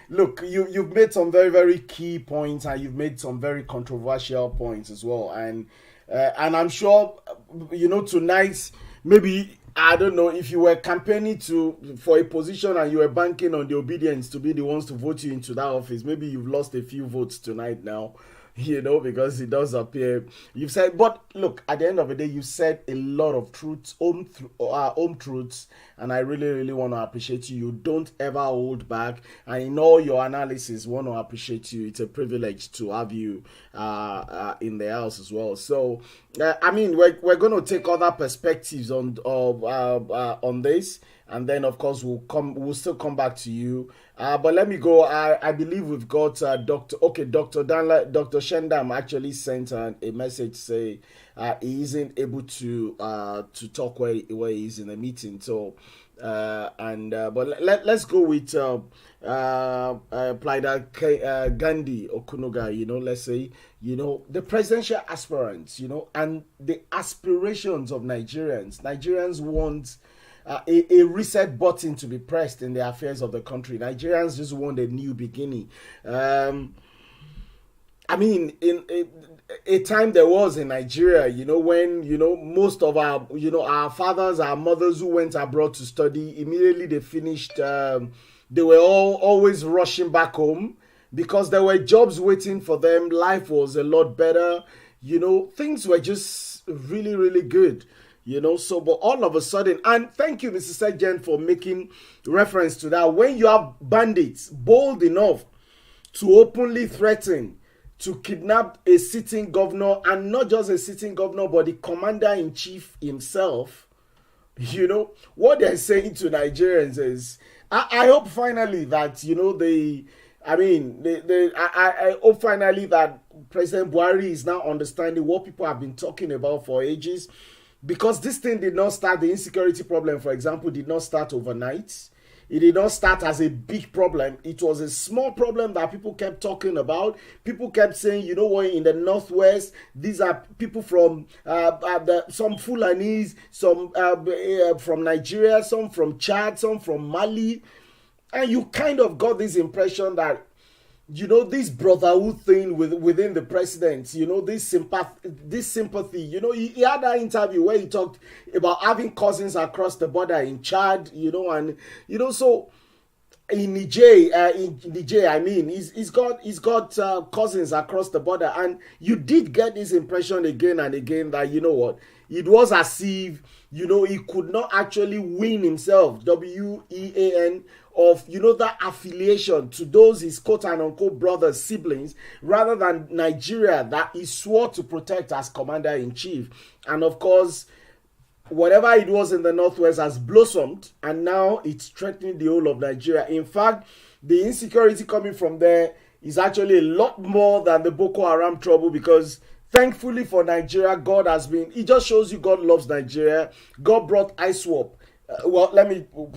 look, you've made some very, very key points, and you've made some very controversial points as well. And I'm sure, tonight, maybe, I don't know, if you were campaigning for a position and you were banking on the obedience to be the ones to vote you into that office, maybe you've lost a few votes tonight now. Because it does appear you've said, but look, at the end of the day, you said a lot of truths, home truths, and I really, really want to appreciate you. You don't ever hold back, and in all your analysis, want to appreciate you. It's a privilege to have you in the house as well. So, we're going to take other perspectives on this. And then, of course, we'll still come back to you. But let me go. I believe we've got Dr. Shendam actually sent a message say he isn't able to talk where he is in the meeting. So, but let's go with PLIDE-GAHRD Okunoga. Let's say, the presidential aspirants, and the aspirations of Nigerians. Nigerians want a reset button to be pressed in the affairs of the country. Nigerians just want a new beginning. In a time there was in Nigeria, when, most of our fathers, our mothers who went abroad to study, immediately they finished, they were always rushing back home because there were jobs waiting for them. Life was a lot better. Things were just really, really good. But all of a sudden, and thank you, Mr. Sergeant, for making reference to that. When you have bandits bold enough to openly threaten to kidnap a sitting governor, and not just a sitting governor, but the commander-in-chief himself, what they're saying to Nigerians is, I hope finally that, I hope finally that President Buhari is now understanding what people have been talking about for ages. Because this thing did not start, the insecurity problem, for example, did not start overnight. It did not start as a big problem. It was a small problem that people kept talking about. People kept saying, in the Northwest, these are people from some Fulanis, some from Nigeria, some from Chad, some from Mali. And you kind of got this impression that, this brotherhood thing within the president, this sympathy, he had that interview where he talked about having cousins across the border in Chad, so in Niger, he's got cousins across the border, and you did get this impression again and again that, it was as if, he could not actually win himself, WEAN, of that affiliation to those his quote and unquote brothers, siblings, rather than Nigeria that he swore to protect as commander-in-chief. And of course, whatever it was in the Northwest has blossomed, and now it's threatening the whole of Nigeria. In fact, the insecurity coming from there is actually a lot more than the Boko Haram trouble, because thankfully for Nigeria, it just shows you God loves Nigeria. God brought ISWAP.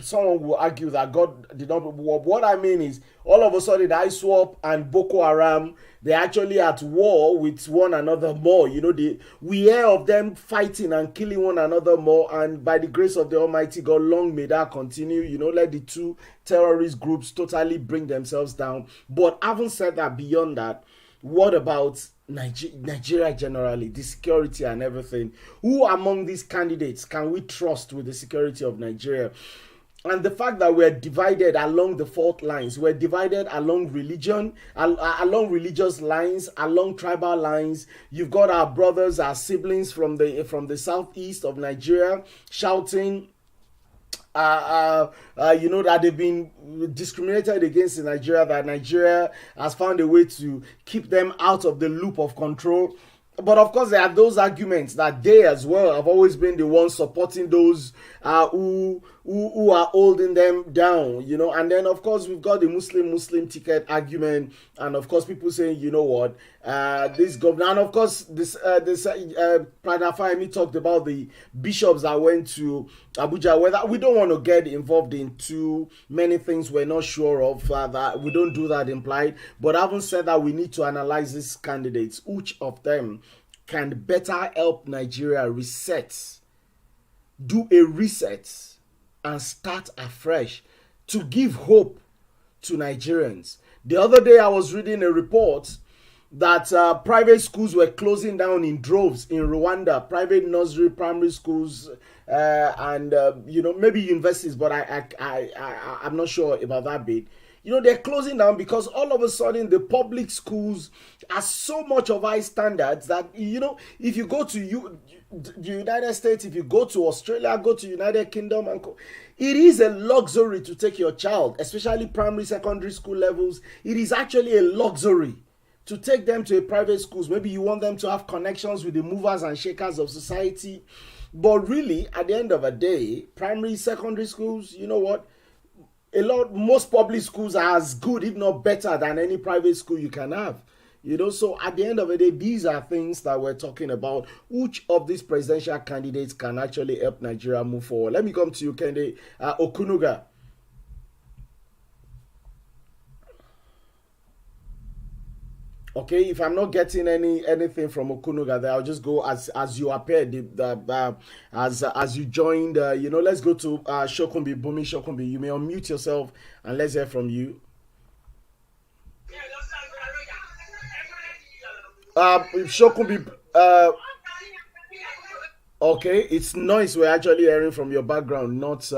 Someone will argue that God did not. What I mean is, all of a sudden, ISWAP and Boko Haram, they're actually at war with one another more. We hear of them fighting and killing one another more, and by the grace of the Almighty God, long may that continue. Let the two terrorist groups totally bring themselves down. But having said that, beyond that, what about Nigeria generally, the security and everything? Who among these candidates can we trust with the security of Nigeria? And the fact that we're divided along the fault lines, we're divided along religion, along religious lines, along tribal lines. You've got our brothers, our siblings from the southeast of Nigeria shouting, that they've been discriminated against in Nigeria, that Nigeria has found a way to keep them out of the loop of control. But of course, there are those arguments that they as well have always been the ones supporting those who who are holding them down, you know. And then of course we've got the Muslim ticket argument, and of course people saying, you know what, this governor, and of course this Prada Fahimi talked about the bishops that went to Abuja. Whether we don't want to get involved in too many things we're not sure of, that we don't do that implied. But having said that, we need to analyze these candidates. Which of them can better help Nigeria reset, do a reset, and start afresh to give hope to Nigerians? The other day I was reading a report that private schools were closing down in droves in Rwanda, private nursery, primary schools, and you know, maybe universities, but I'm not sure about that bit. You know, they're closing down because all of a sudden the public schools are so much of high standards that, you know, if you go to the United States, if you go to Australia, go to United Kingdom, it is a luxury to take your child, especially primary, secondary school levels. It is actually a luxury to take them to a private schools. Maybe you want them to have connections with the movers and shakers of society. But really, at the end of the day, primary, secondary schools, you know what? Most public schools are as good, if not better, than any private school you can have. You know, so at the end of the day, these are things that we're talking about. Which of these presidential candidates can actually help Nigeria move forward? Let me come to you, Kende Okunuga. Okay, if I'm not getting anything from Okunuga, then I'll just go as you appeared, as you joined. You know, let's go to Shokumbi Bumi. Shokumbi, you may unmute yourself and let's hear from you. Shokumbi, okay, it's noise we're actually hearing from your background, not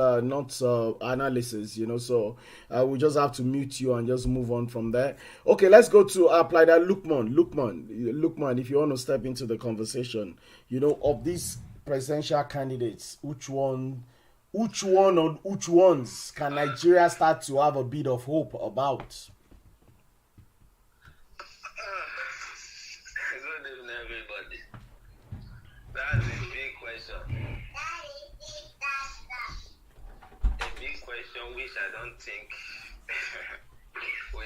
analysis, you know. So we just have to mute you and just move on from there. Okay, let's go to PLIDE-GAHRD Lukman, if you want to step into the conversation, you know, of these presidential candidates, which ones can Nigeria start to have a bit of hope about? Good evening, everybody. That's a big question. A big question which I don't think we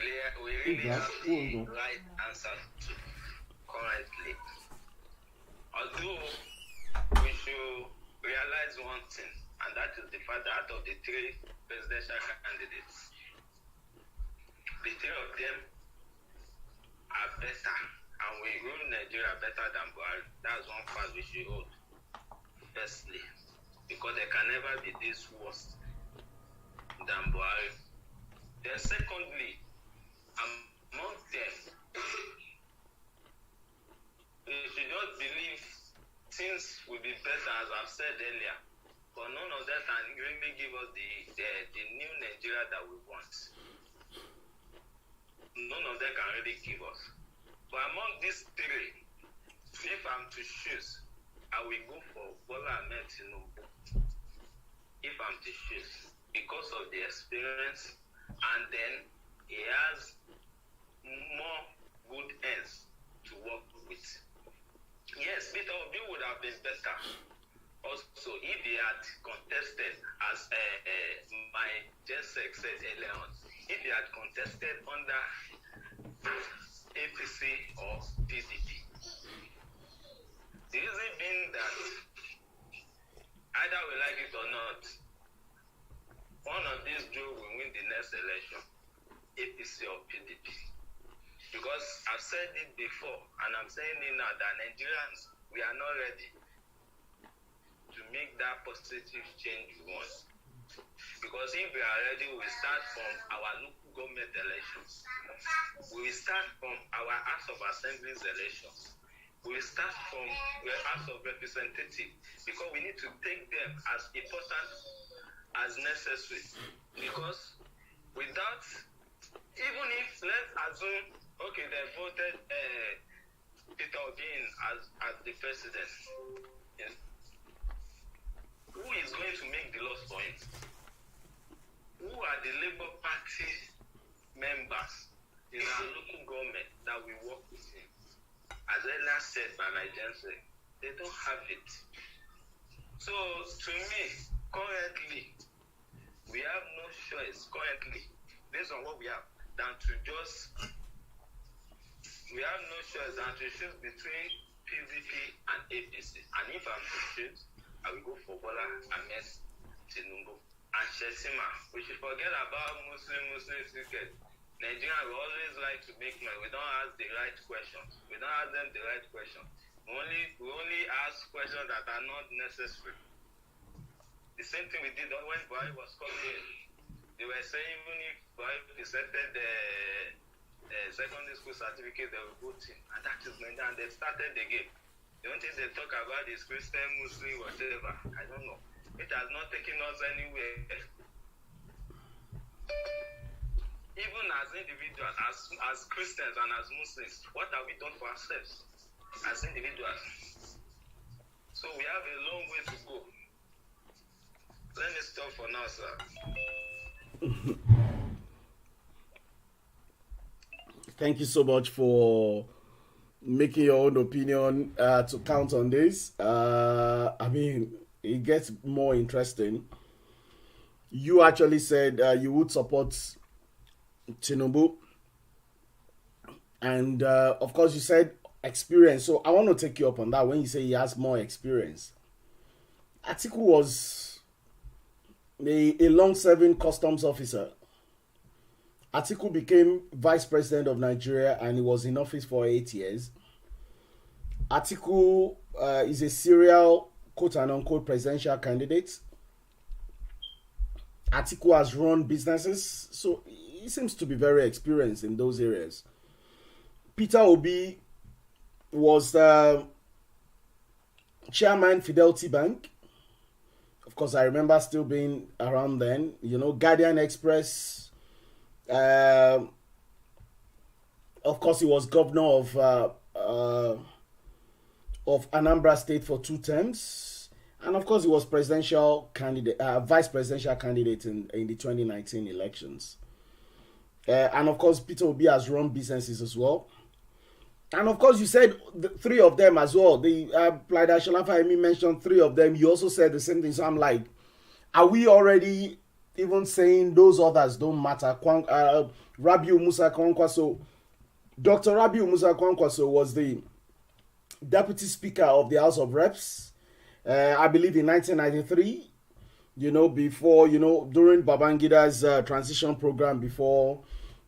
really have the right answer to currently. Although we should realize one thing, and that is the fact that out of the three presidential candidates, the three of them are better, and we rule Nigeria better than Buhari. That's one fact we should hold. Firstly, because there can never be this worse than Buhari. Then secondly, among them, we should not believe things will be better, as I've said earlier, but none of that can really give us the new Nigeria that we want. None of them can really give us. But among these three, if I'm to choose, I will go for Bola Ahmed Tinubu. If I'm to choose, because of the experience, and then he has more good ends to work with. Yes, Peter Obi would have been better. Also, if he had contested, as my Jensek said earlier on, if he had contested under APC or PDP. The reason being that either we like it or not, one of these two will win the next election, APC or PDP. Because I've said it before, and I'm saying it now, that Nigerians, we are not ready to make that positive change we want. Because if we are ready, we start from our local government elections. We start from our House of Assemblies elections. We start from the House of Representatives, because we need to take them as important as necessary. Because without, even if, let's assume, okay, they voted Peter Obi as the president. Yes. Who is going to make the laws for him? Who are the Labour Party members in our local government that will work with him? As earlier said by my Jensen, they don't have it. So, to me, currently, we have no choice currently, based on what we have, than to just, we have no choice than to choose between PDP and APC. And if I'm to choose, I will go for Bola Ahmed Tinubu and Shesima. We should forget about Muslim ticket. Nigerians will always like to make money. We don't ask the right questions. We don't ask them the right questions. We only ask questions that are not necessary. The same thing we did when Buhari was coming in. They were saying even if Buhari presented the secondary school certificate, they will vote in. And that is Nigeria. And they started the game. The only thing they talk about is Christian, Muslim, whatever. I don't know. It has not taken us anywhere. Even as individuals, as Christians and as Muslims, what have we done for ourselves as individuals? So we have a long way to go. Let me stop for now, sir. Thank you so much for making your own opinion to count on this. I mean, it gets more interesting. You actually said you would support Tinubu, and of course you said experience. So I want to take you up on that. When you say he has more experience, Atiku was a long-serving customs officer. Atiku became vice president of Nigeria and he was in office for 8 years. Atiku is a serial quote-unquote presidential candidate. Atiku has run businesses, so he seems to be very experienced in those areas. Peter Obi was chairman Fidelity Bank. Of course, I remember still being around then. You know, Guardian Express. Of course, he was governor of Anambra State for 2 terms. And of course, he was presidential candidate, vice presidential candidate in the 2019 elections. And of course, Peter Obi has run businesses as well. And of course, you said 3 of them as well. The PLIDE-GAHRD mentioned 3 of them. You also said the same thing. So I'm like, are we already even saying those others don't matter? Rabiu Musa Kwankwaso, Dr. Rabiu Musa Kwankwaso was the deputy speaker of the House of Reps, I believe in 1993, you know, before, you know, during Babangida's transition program, before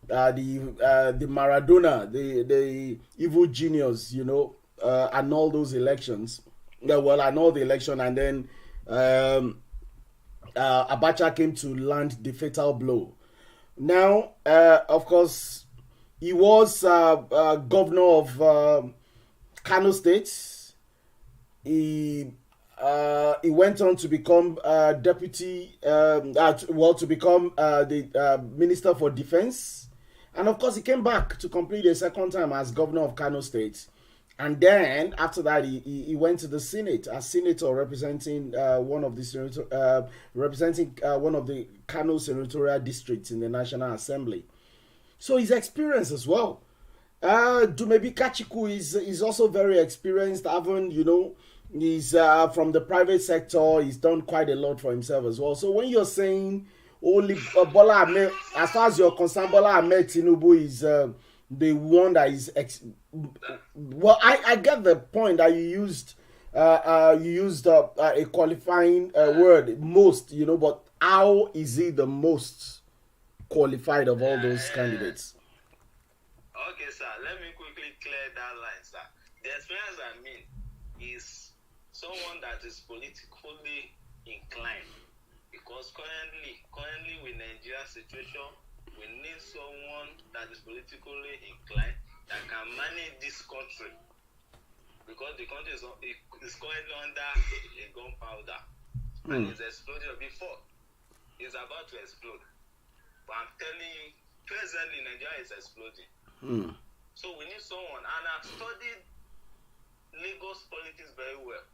the Maradona, the evil genius, you know, and all those elections. Well, and all the election, and then Abacha came to land the fatal blow. Now, of course, he was governor of Kano State. He went on to become deputy, to become the Minister for Defense. And of course, he came back to complete a second time as governor of Kano State. And then after that, he went to the Senate as senator representing one of the Kano senatorial districts in the National Assembly. So his experience as well. Dumebi Kachiku is also very experienced. Even, you know, he's from the private sector. He's done quite a lot for himself as well. So when you're saying only Bola Ahmed, as far as you're concerned, Bola Ahmed Tinubu is the one that is well, I get the point that you used a qualifying word, most, you know, but how is he the most qualified of all those candidates? Okay, sir, let me quickly clear that line, sir. The experience I mean is someone that is politically inclined, because currently with Nigeria's situation, we need someone that is politically inclined that can manage this country, because the country is currently under a gunpowder and it's exploding. Before it's about to explode, but I'm telling you, presently Nigeria is exploding. So we need someone, and I've studied Lagos politics very well.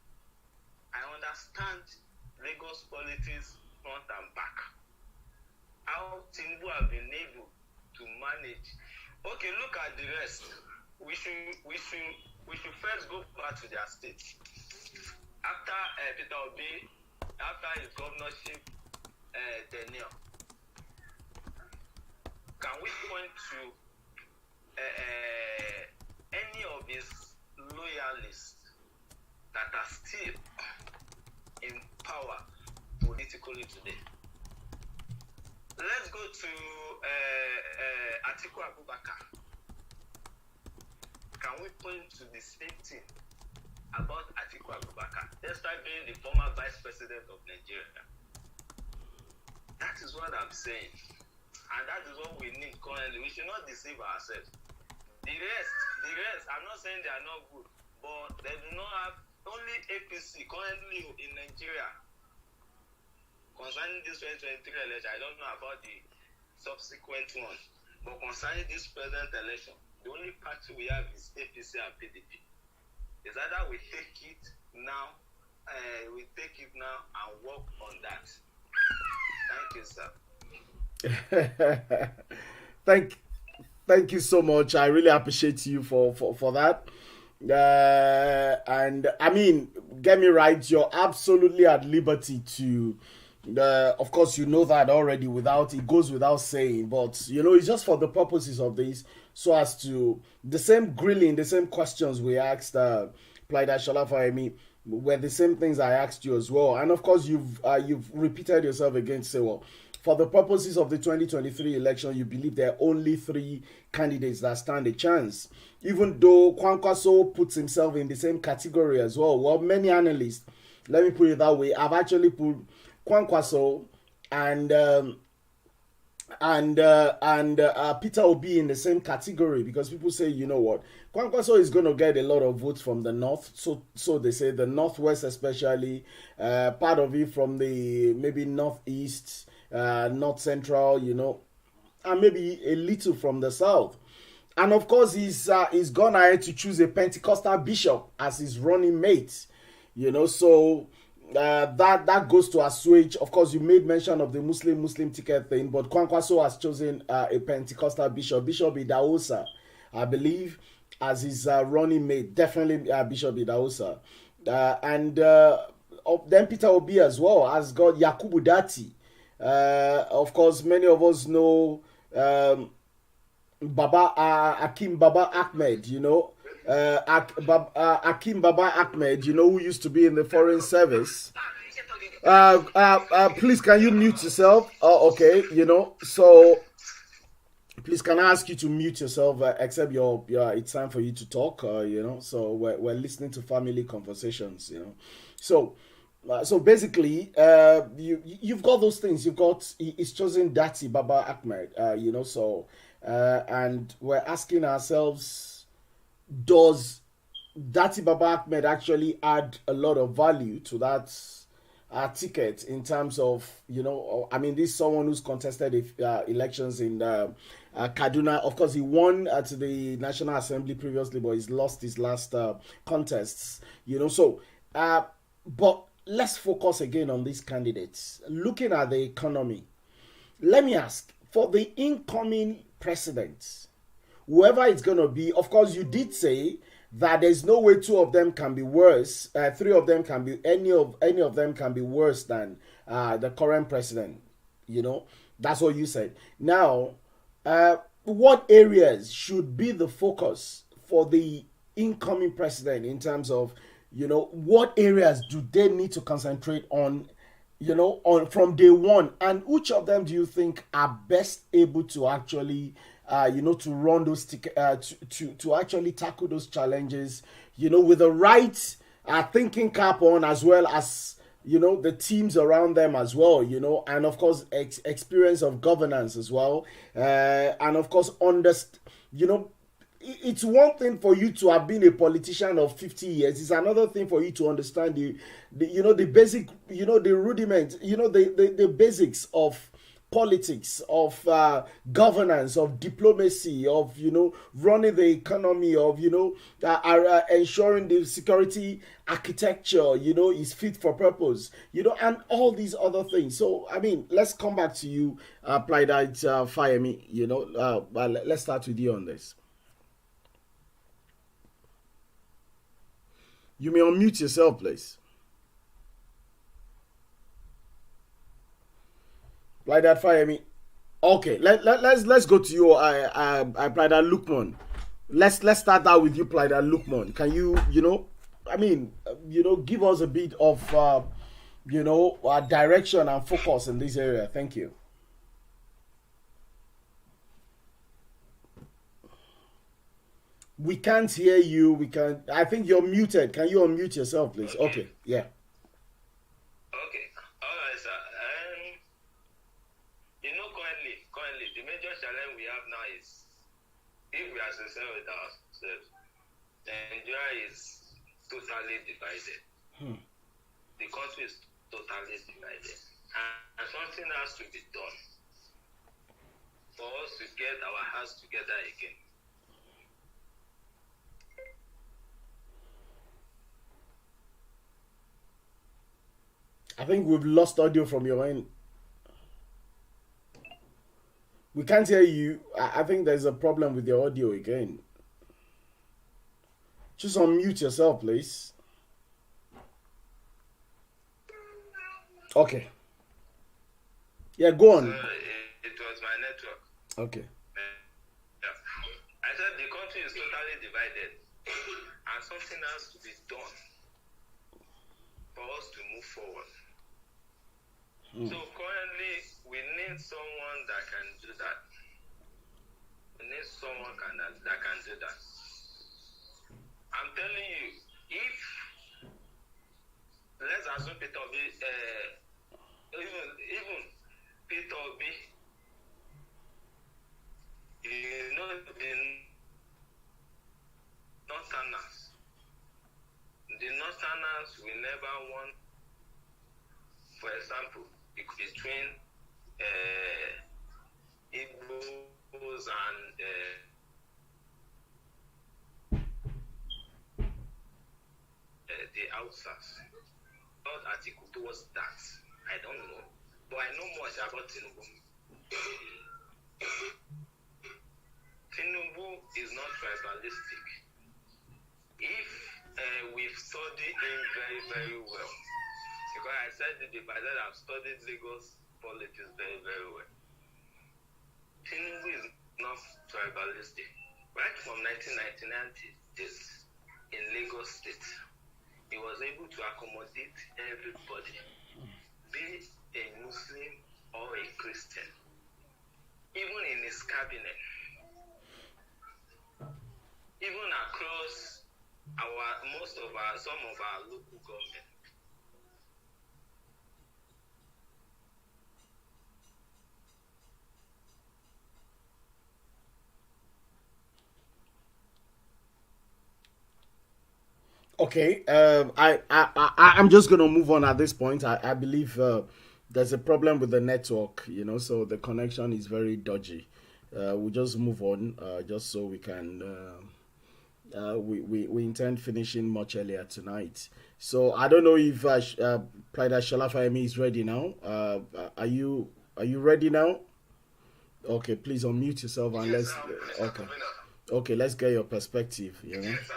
I understand Lagos politics front and back. How Tinubu have been able to manage. Okay, look at the rest. We should first go back to their states. After Peter Obi, after his governorship, Daniel, can we point to any of his loyalists that are still in power politically today? Let's go to Atiku Abubakar. Can we point to the same thing about Atiku Abubakar, despite being the former vice president of Nigeria? That is what I'm saying. And that is what we need currently. We should not deceive ourselves. The rest, I'm not saying they are not good, but they do not have only APC currently in Nigeria. Concerning this 2023 election, I don't know about the subsequent one, but concerning this present election, the only party we have is APC and PDP. Is either we take it now and work on that. Thank you, sir. Thank you so much. I really appreciate you for that. And I mean, get me right, you're absolutely at liberty to of course you know that already, it goes without saying, but it's just for the purposes of this, so as to the same grilling, the same questions we asked PLIDE-GAHRD were the same things I asked you as well. And of course you've repeated yourself again to say, well, for the purposes of the 2023 election, you believe there are only 3 candidates that stand a chance. Even though Kwankwaso puts himself in the same category as well. Well, many analysts, let me put it that way, have actually put Kwankwaso and Peter Obi in the same category, because people say, you know what, Kwankwaso is going to get a lot of votes from the north, so they say the northwest especially, part of it from the maybe northeast, north central, and maybe a little from the south. And of course he's gone ahead to choose a Pentecostal bishop as his running mate, so that goes to assuage. Of course, you made mention of the Muslim ticket thing, but Kwankwaso has chosen a Pentecostal bishop, Bishop Idahosa, I believe, as his running mate. Definitely Bishop Idahosa. And then Peter Obi as well has got Yakubu Dati. Of course, many of us know Akim Baba Ahmed, Akim Baba Ahmed, who used to be in the foreign service. Please, can you mute yourself? Okay, so please, can I ask you to mute yourself, except it's time for you to talk, so we're listening to family conversations, So basically, you've got those things. He's chosen Dati Baba Ahmed, and we're asking ourselves, does Dati Baba Ahmed actually add a lot of value to that ticket in terms of, this is someone who's contested elections in Kaduna. Of course, he won at the National Assembly previously, but he's lost his last contests, but let's focus again on these candidates. Looking at the economy, let me ask, for the incoming president, whoever it's going to be, of course, you did say that there's no way 2 of them can be worse. 3 of them can be, any of them can be worse than the current president. That's what you said. Now, what areas should be the focus for the incoming president in terms of, what areas do they need to concentrate on, from day one, and which of them do you think are best able to actually, to run those to actually tackle those challenges, with the right thinking cap on, as well as the teams around them as well, and of course experience of governance as well, and of course it's one thing for you to have been a politician of 50 years. It's another thing for you to understand the basic, the rudiment, the basics of politics, of governance, of diplomacy, of running the economy, of ensuring the security architecture is fit for purpose, and all these other things. So let's come back to you, PLIDE-GAHRD, Fayemi. Let's start with you on this. You may unmute yourself, please. Like that, fire me. Okay, let's go to you. I Plied Lukman. Let's start out with you, Plied Lukman. Can you give us a bit of direction and focus in this area? Thank you. We can't hear you. We can. I think you're muted. Can you unmute yourself, please? Okay. Yeah. Okay. All right, sir. Currently, the major challenge we have now is if we are sincere with ourselves, Nigeria is totally divided. The country is totally divided. And something has to be done for us to get our hearts together again. I think we've lost audio from your end. We can't hear you. I think there's a problem with your audio again. Just unmute yourself, please. Okay. Yeah, go on. It was my network. Okay. Yeah. I said the country is totally divided and something has to be done for us to move forward. So currently, we need someone that can do that. We need someone that can do that. I'm telling you, if let's assume Peter Obi, even Peter Obi, the Northerners will never want, for example, between Igbos and the Hausas. What article towards that? I don't know. But I know much about Tinubu. Tinubu is not tribalistic. If we've studied him very, very well, because I said by that I've studied Lagos politics very, very well. Tinubu is not tribalistic. Right from 1999 to this, in Lagos State, he was able to accommodate everybody, be a Muslim or a Christian, even in his cabinet, even across some of our local government. Okay. I'm just gonna move on at this point. I believe there's a problem with the network. So the connection is very dodgy. We'll just move on, just so we can. We intend finishing much earlier tonight. So I don't know if Prida Shalafayemi is ready now. Are you ready now? Okay, please unmute yourself and let's. Okay. Okay, let's get your perspective. Yes,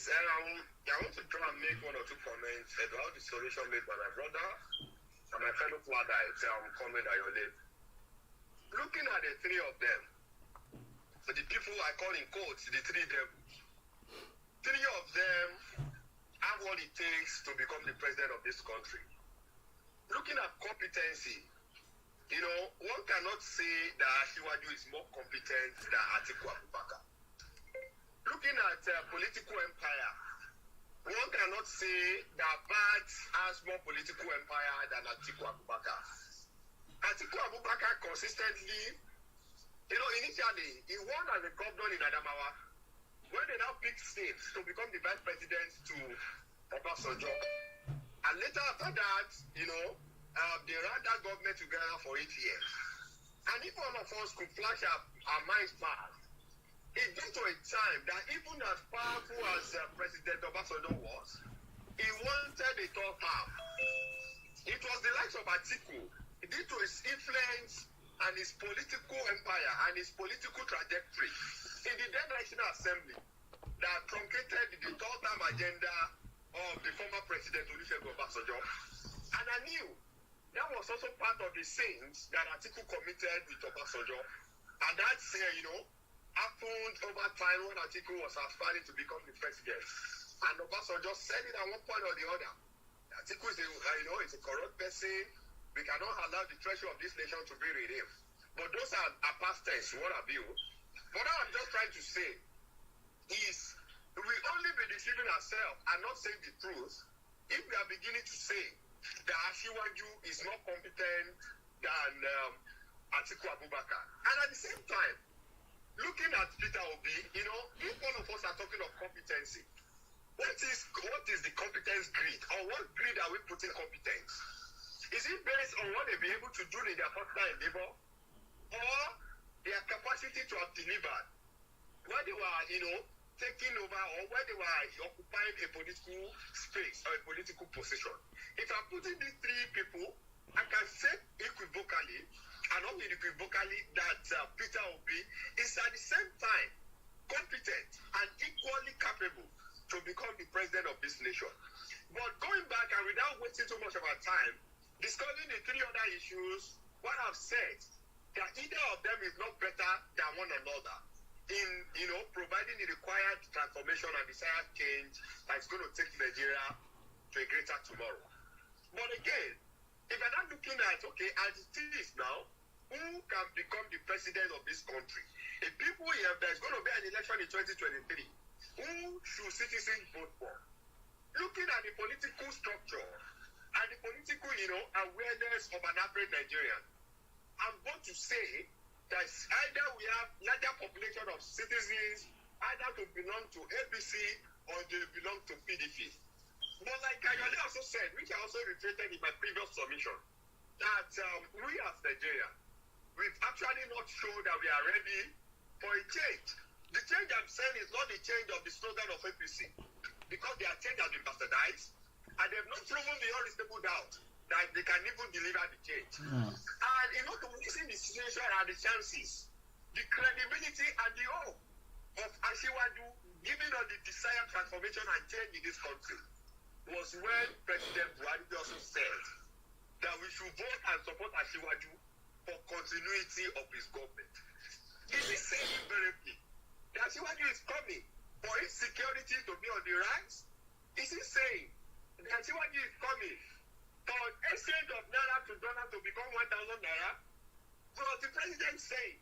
I want to try and make one or two comments about the solution made by my brother and my fellow Pladites comment at your left. Looking at the three of them, so the people I call in quotes, the three devils, three of them have what it takes to become the president of this country. Looking at competency, one cannot say that Asiwaju is more competent than Atiku Abubakar. Looking at political empire, one cannot say that Bat has more political empire than Atiku Abubakar. Atiku Abubakar consistently, initially, he won as a governor in Adamawa. When they now picked states to become the vice president to Obasanjo. And later after that, they ran that government together for 8 years. And if one of us could flash our minds back, it got to a time that even as powerful as President Obasanjo was, he wanted a third term. It was the likes of Atiku, due to his influence and his political empire and his political trajectory in the then National Assembly, that truncated the third term agenda of the former President Olusegun Obasanjo. And I knew that was also part of the sins that Atiku committed with Obasanjo. And that's, happened over time when Atiku was aspiring to become the president. And Obasanjo said it at one point or the other. Atiku is is a corrupt person. We cannot allow the treasure of this nation to be redeemed. But those are past tense, what have you. But what I'm just trying to say is we only be deceiving ourselves and not saying the truth if we are beginning to say that Asiwaju is more competent than Atiku Abubakar. And at the same time, looking at Peter Obi, if one of us are talking of competency, what is the competence grid? Or what grid are we putting competence? Is it based on what they'll be able to do in their partner labor? Or their capacity to have delivered? When they were, taking over, or when they were occupying a political space or a political position? If I'm putting these three people, I can say equivocally, and not unequivocally, that Peter Obi is at the same time competent and equally capable to become the president of this nation. But going back and without wasting too much of our time, discussing the three other issues, what I've said, that either of them is not better than one another in, providing the required transformation and desired change that's going to take Nigeria to a greater tomorrow. But again, if we're not looking at, as it is now, who can become the president of this country? If people here, there's going to be an election in 2023, who should citizens vote for? Looking at the political structure and the political, awareness of an average Nigerian, I'm going to say that either we have larger population of citizens, either to belong to APC or they belong to PDP. But like Kayode also said, which I also reiterated in my previous submission, that we as Nigeria, we've actually not shown that we are ready for a change. The change I'm saying is not the change of the slogan of APC, because their change has been bastardized, and they've not proven beyond reasonable doubt that they can even deliver the change. And to listen the situation and the chances, the credibility and the hope of Asiwaju giving us the desired transformation and change in this country was when President Buhari also said that we should vote and support Asiwaju for continuity of his government. This is saying invariably that Asiwaju is coming for his security to be on the rise. Is he saying that Asiwaju is coming for exchange of naira to dollar to become 1,000 naira? But the president saying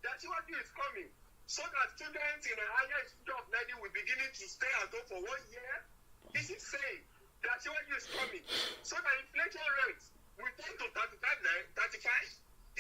that Asiwaju is coming so that students in a higher institute of learning will beginning to stay at home for 1 year? Is he saying that Asiwaju is coming so that inflation rates will turn to 35?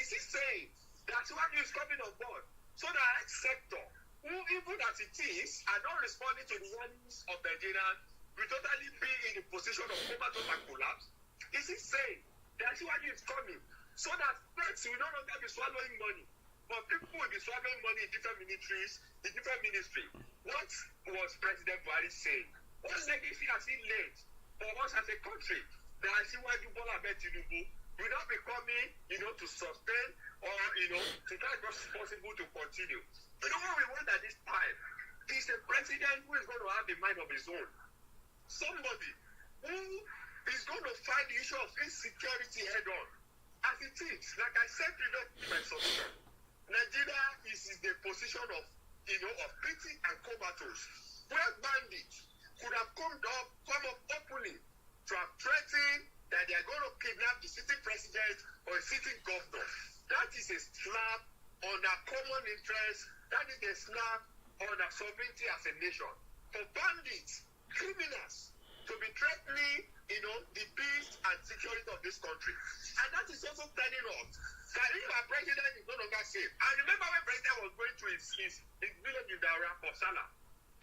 Is he saying that Asiwaju is coming on board so that our sector, who even as it is, are not responding to the warnings of Nigerians, will totally be in the position of comatose and collapse? Is he saying that Asiwaju is coming so that states will no longer be swallowing money, but people will be swallowing money in different ministries, in different ministries? What was President Buhari saying? What legacy has he laid for us as a country that Asiwaju Bola Ahmed Tinubu will not be coming, to sustain or, to try as much as possible to continue? What we want at this time is a president who is going to have a mind of his own. Somebody who is going to fight the issue of insecurity head on. As it is, like I said previously in my submission, Nigeria is in the position of, of pity and comatose, where bandits could have come up openly to have threatened that they are going to kidnap the sitting president or a sitting governor. That is a slap on our common interest. That is a slap on our sovereignty as a nation. For bandits, criminals, to be threatening, the peace and security of this country. And that is also telling us that if our president is no longer safe. And remember when president was going to his village in Daura for Salah,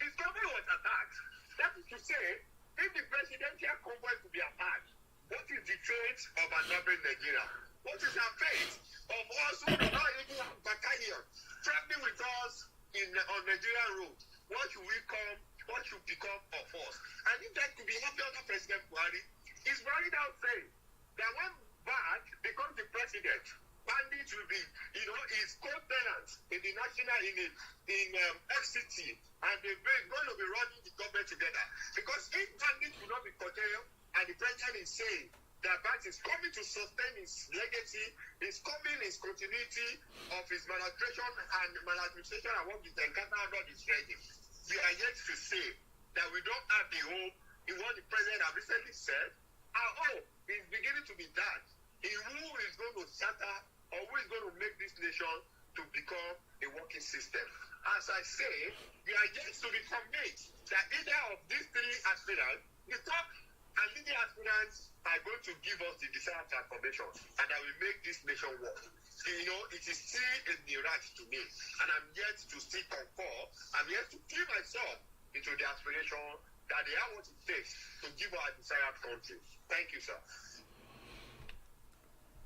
his government was attacked. That is to say, if the presidential convoy to be attacked, what is the fate of an neighboring Nigeria? What is the fate of us who do not even have battalion traveling with us on Nigerian road? What should we come? What should become of us? And if that could be happening under President Buhari, he's Buhari now saying that when Bad becomes the president, bandits will be, his co-tenants in the national, in FCT, and they're going to be running the government together. Because if bandits will not be curtailed, and the president is saying that Bat is coming to sustain his legacy, is coming his continuity of his maladministration and what is encountered under this regime. We are yet to say that we don't have the hope in what the president has recently said. Our hope is beginning to be that in who is going to shatter or who is going to make this nation to become a working system. As I say, we are yet to be convinced that either of these three aspirants, the top and leading aspirants, are going to give us the desired transformation and that will make this nation work. You know, it is still a mirage to me, and I'm yet to still concur. I'm yet to give myself into the aspiration that they have what it takes to give our desired country. Thank you, sir.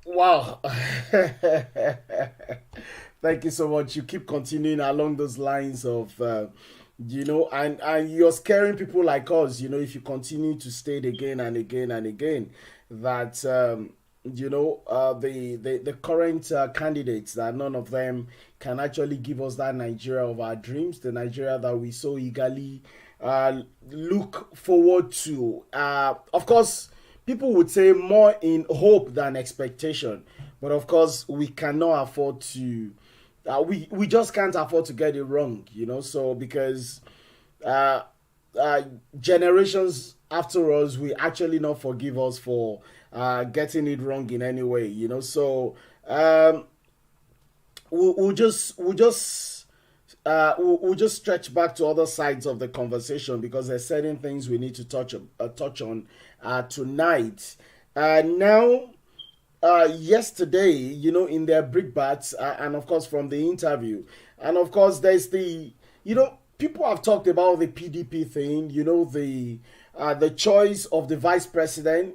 Wow. Thank you so much. You keep continuing along those lines of, and you're scaring people like us, if you continue to state again and again and again that, the current candidates, that none of them can actually give us that Nigeria of our dreams, the Nigeria that we so eagerly look forward to. Of course, people would say more in hope than expectation, but of course we cannot afford to. We just can't afford to get it wrong, So because generations after us will actually not forgive us for getting it wrong in any way, So we'll just stretch back to other sides of the conversation because there's certain things we need to touch on tonight. Now, yesterday, in their brickbats, and of course from the interview, and of course there's the, people have talked about the PDP thing, the choice of the vice presidential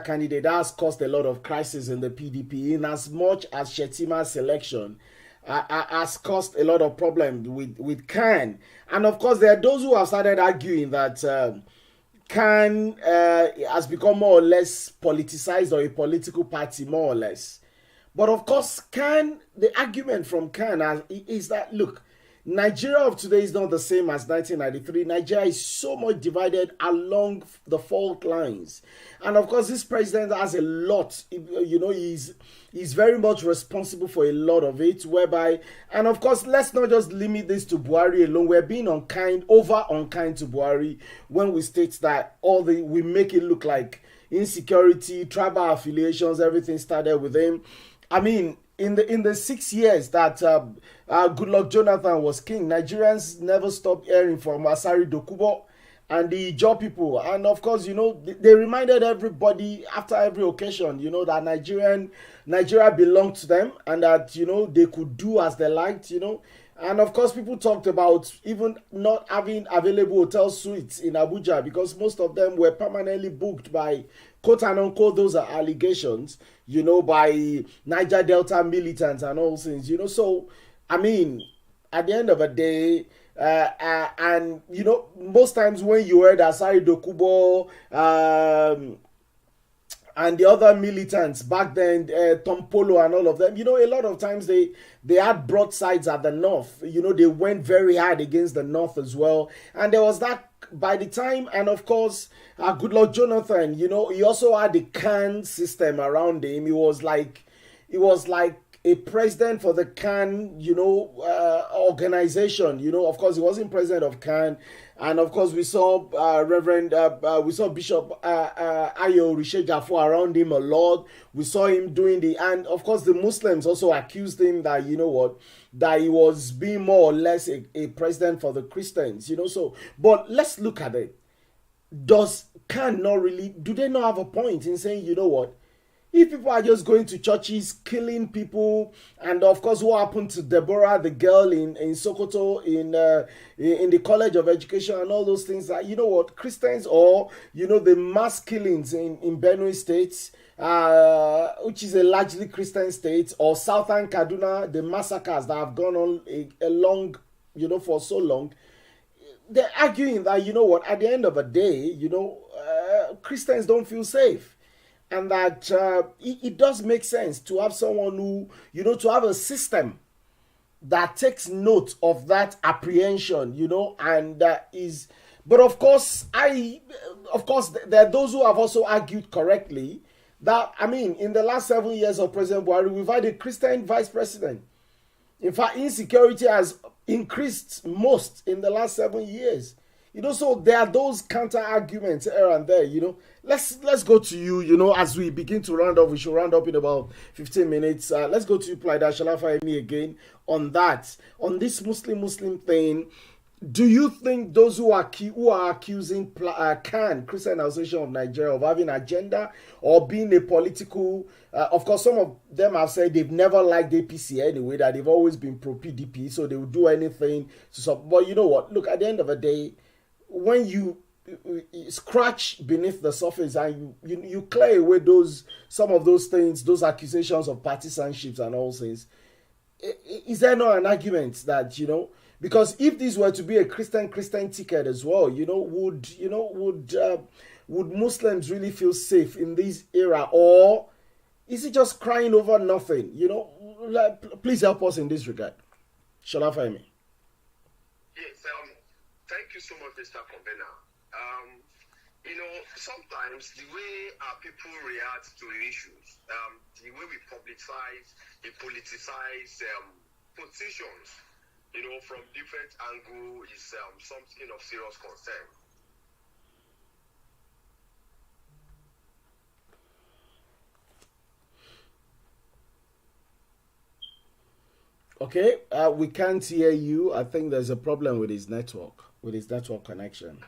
candidate. That has caused a lot of crisis in the PDP, in as much as Shetima's selection has caused a lot of problems with Khan. And of course, there are those who have started arguing that Khan has become more or less politicized, or a political party, more or less. But of course, the argument from Khan is that, look, Nigeria of today is not the same as 1993. Nigeria is so much divided along the fault lines. And of course, this president has a lot, he's very much responsible for a lot of it, whereby, and of course, let's not just limit this to Buhari alone. We're being over unkind to Buhari when we state that we make it look like insecurity, tribal affiliations, everything started with him. I mean, in the 6 years that Goodluck Jonathan was king, Nigerians never stopped hearing from Asari Dokubo and the Ijaw people. And of course, they reminded everybody after every occasion, that Nigeria belonged to them, and that, they could do as they liked, And of course, people talked about even not having available hotel suites in Abuja because most of them were permanently booked by, quote and unquote, those are allegations, by Niger Delta militants and all things, So, I mean, at the end of the day, and, most times when you heard Asari Dokubo, and the other militants back then, Tom Polo and all of them, a lot of times they had broadsides at the north. They went very hard against the north as well. And there was that by the time, and of course, Goodluck Jonathan, he also had the Khan system around him. He was like a president for the Khan, organization. Of course, he wasn't president of Khan. And of course, we saw Bishop Ayo Rishejafu around him a lot. We saw him doing and of course, the Muslims also accused him that, that he was being more or less a president for the Christians, So, but let's look at it. Do they not have a point in saying, if people are just going to churches, killing people, and of course, what happened to Deborah, the girl in Sokoto, in the College of Education, and all those things, that Christians, or the mass killings in Benue State, which is a largely Christian state, or Southern Kaduna, the massacres that have gone on for so long. They're arguing that at the end of the day, Christians don't feel safe. And that it does make sense to have someone who, to have a system that takes note of that apprehension, and that is But of course, there are those who have also argued correctly that, I mean, in the last 7 years of President Buhari, we've had a Christian vice president. In fact, insecurity has increased most in the last 7 years. So there are those counter arguments here and there. Let's go to you. As we begin to round up, we should round up in about 15 minutes. Let's go to you, PLIDE-GAHRD, again on that, on this Muslim thing. Do you think those who are accusing Christian Association of Nigeria of having agenda or being a political? Of course, some of them have said they've never liked APC anyway, that they've always been pro PDP, so they will do anything to support. But you know what? Look, at the end of the day, when you scratch beneath the surface and you clear away some of those things, those accusations of partisanships and all things, is there not an argument that because if this were to be a Christian ticket as well, would Muslims really feel safe in this era, or is it just crying over nothing? Please help us in this regard. Shalafahmi. Yes, thank you so much, Mr. Convener. Sometimes the way our people react to issues, the way we politicize positions, from different angles is something of serious concern. Okay, we can't hear you. I think there's a problem with his network connection.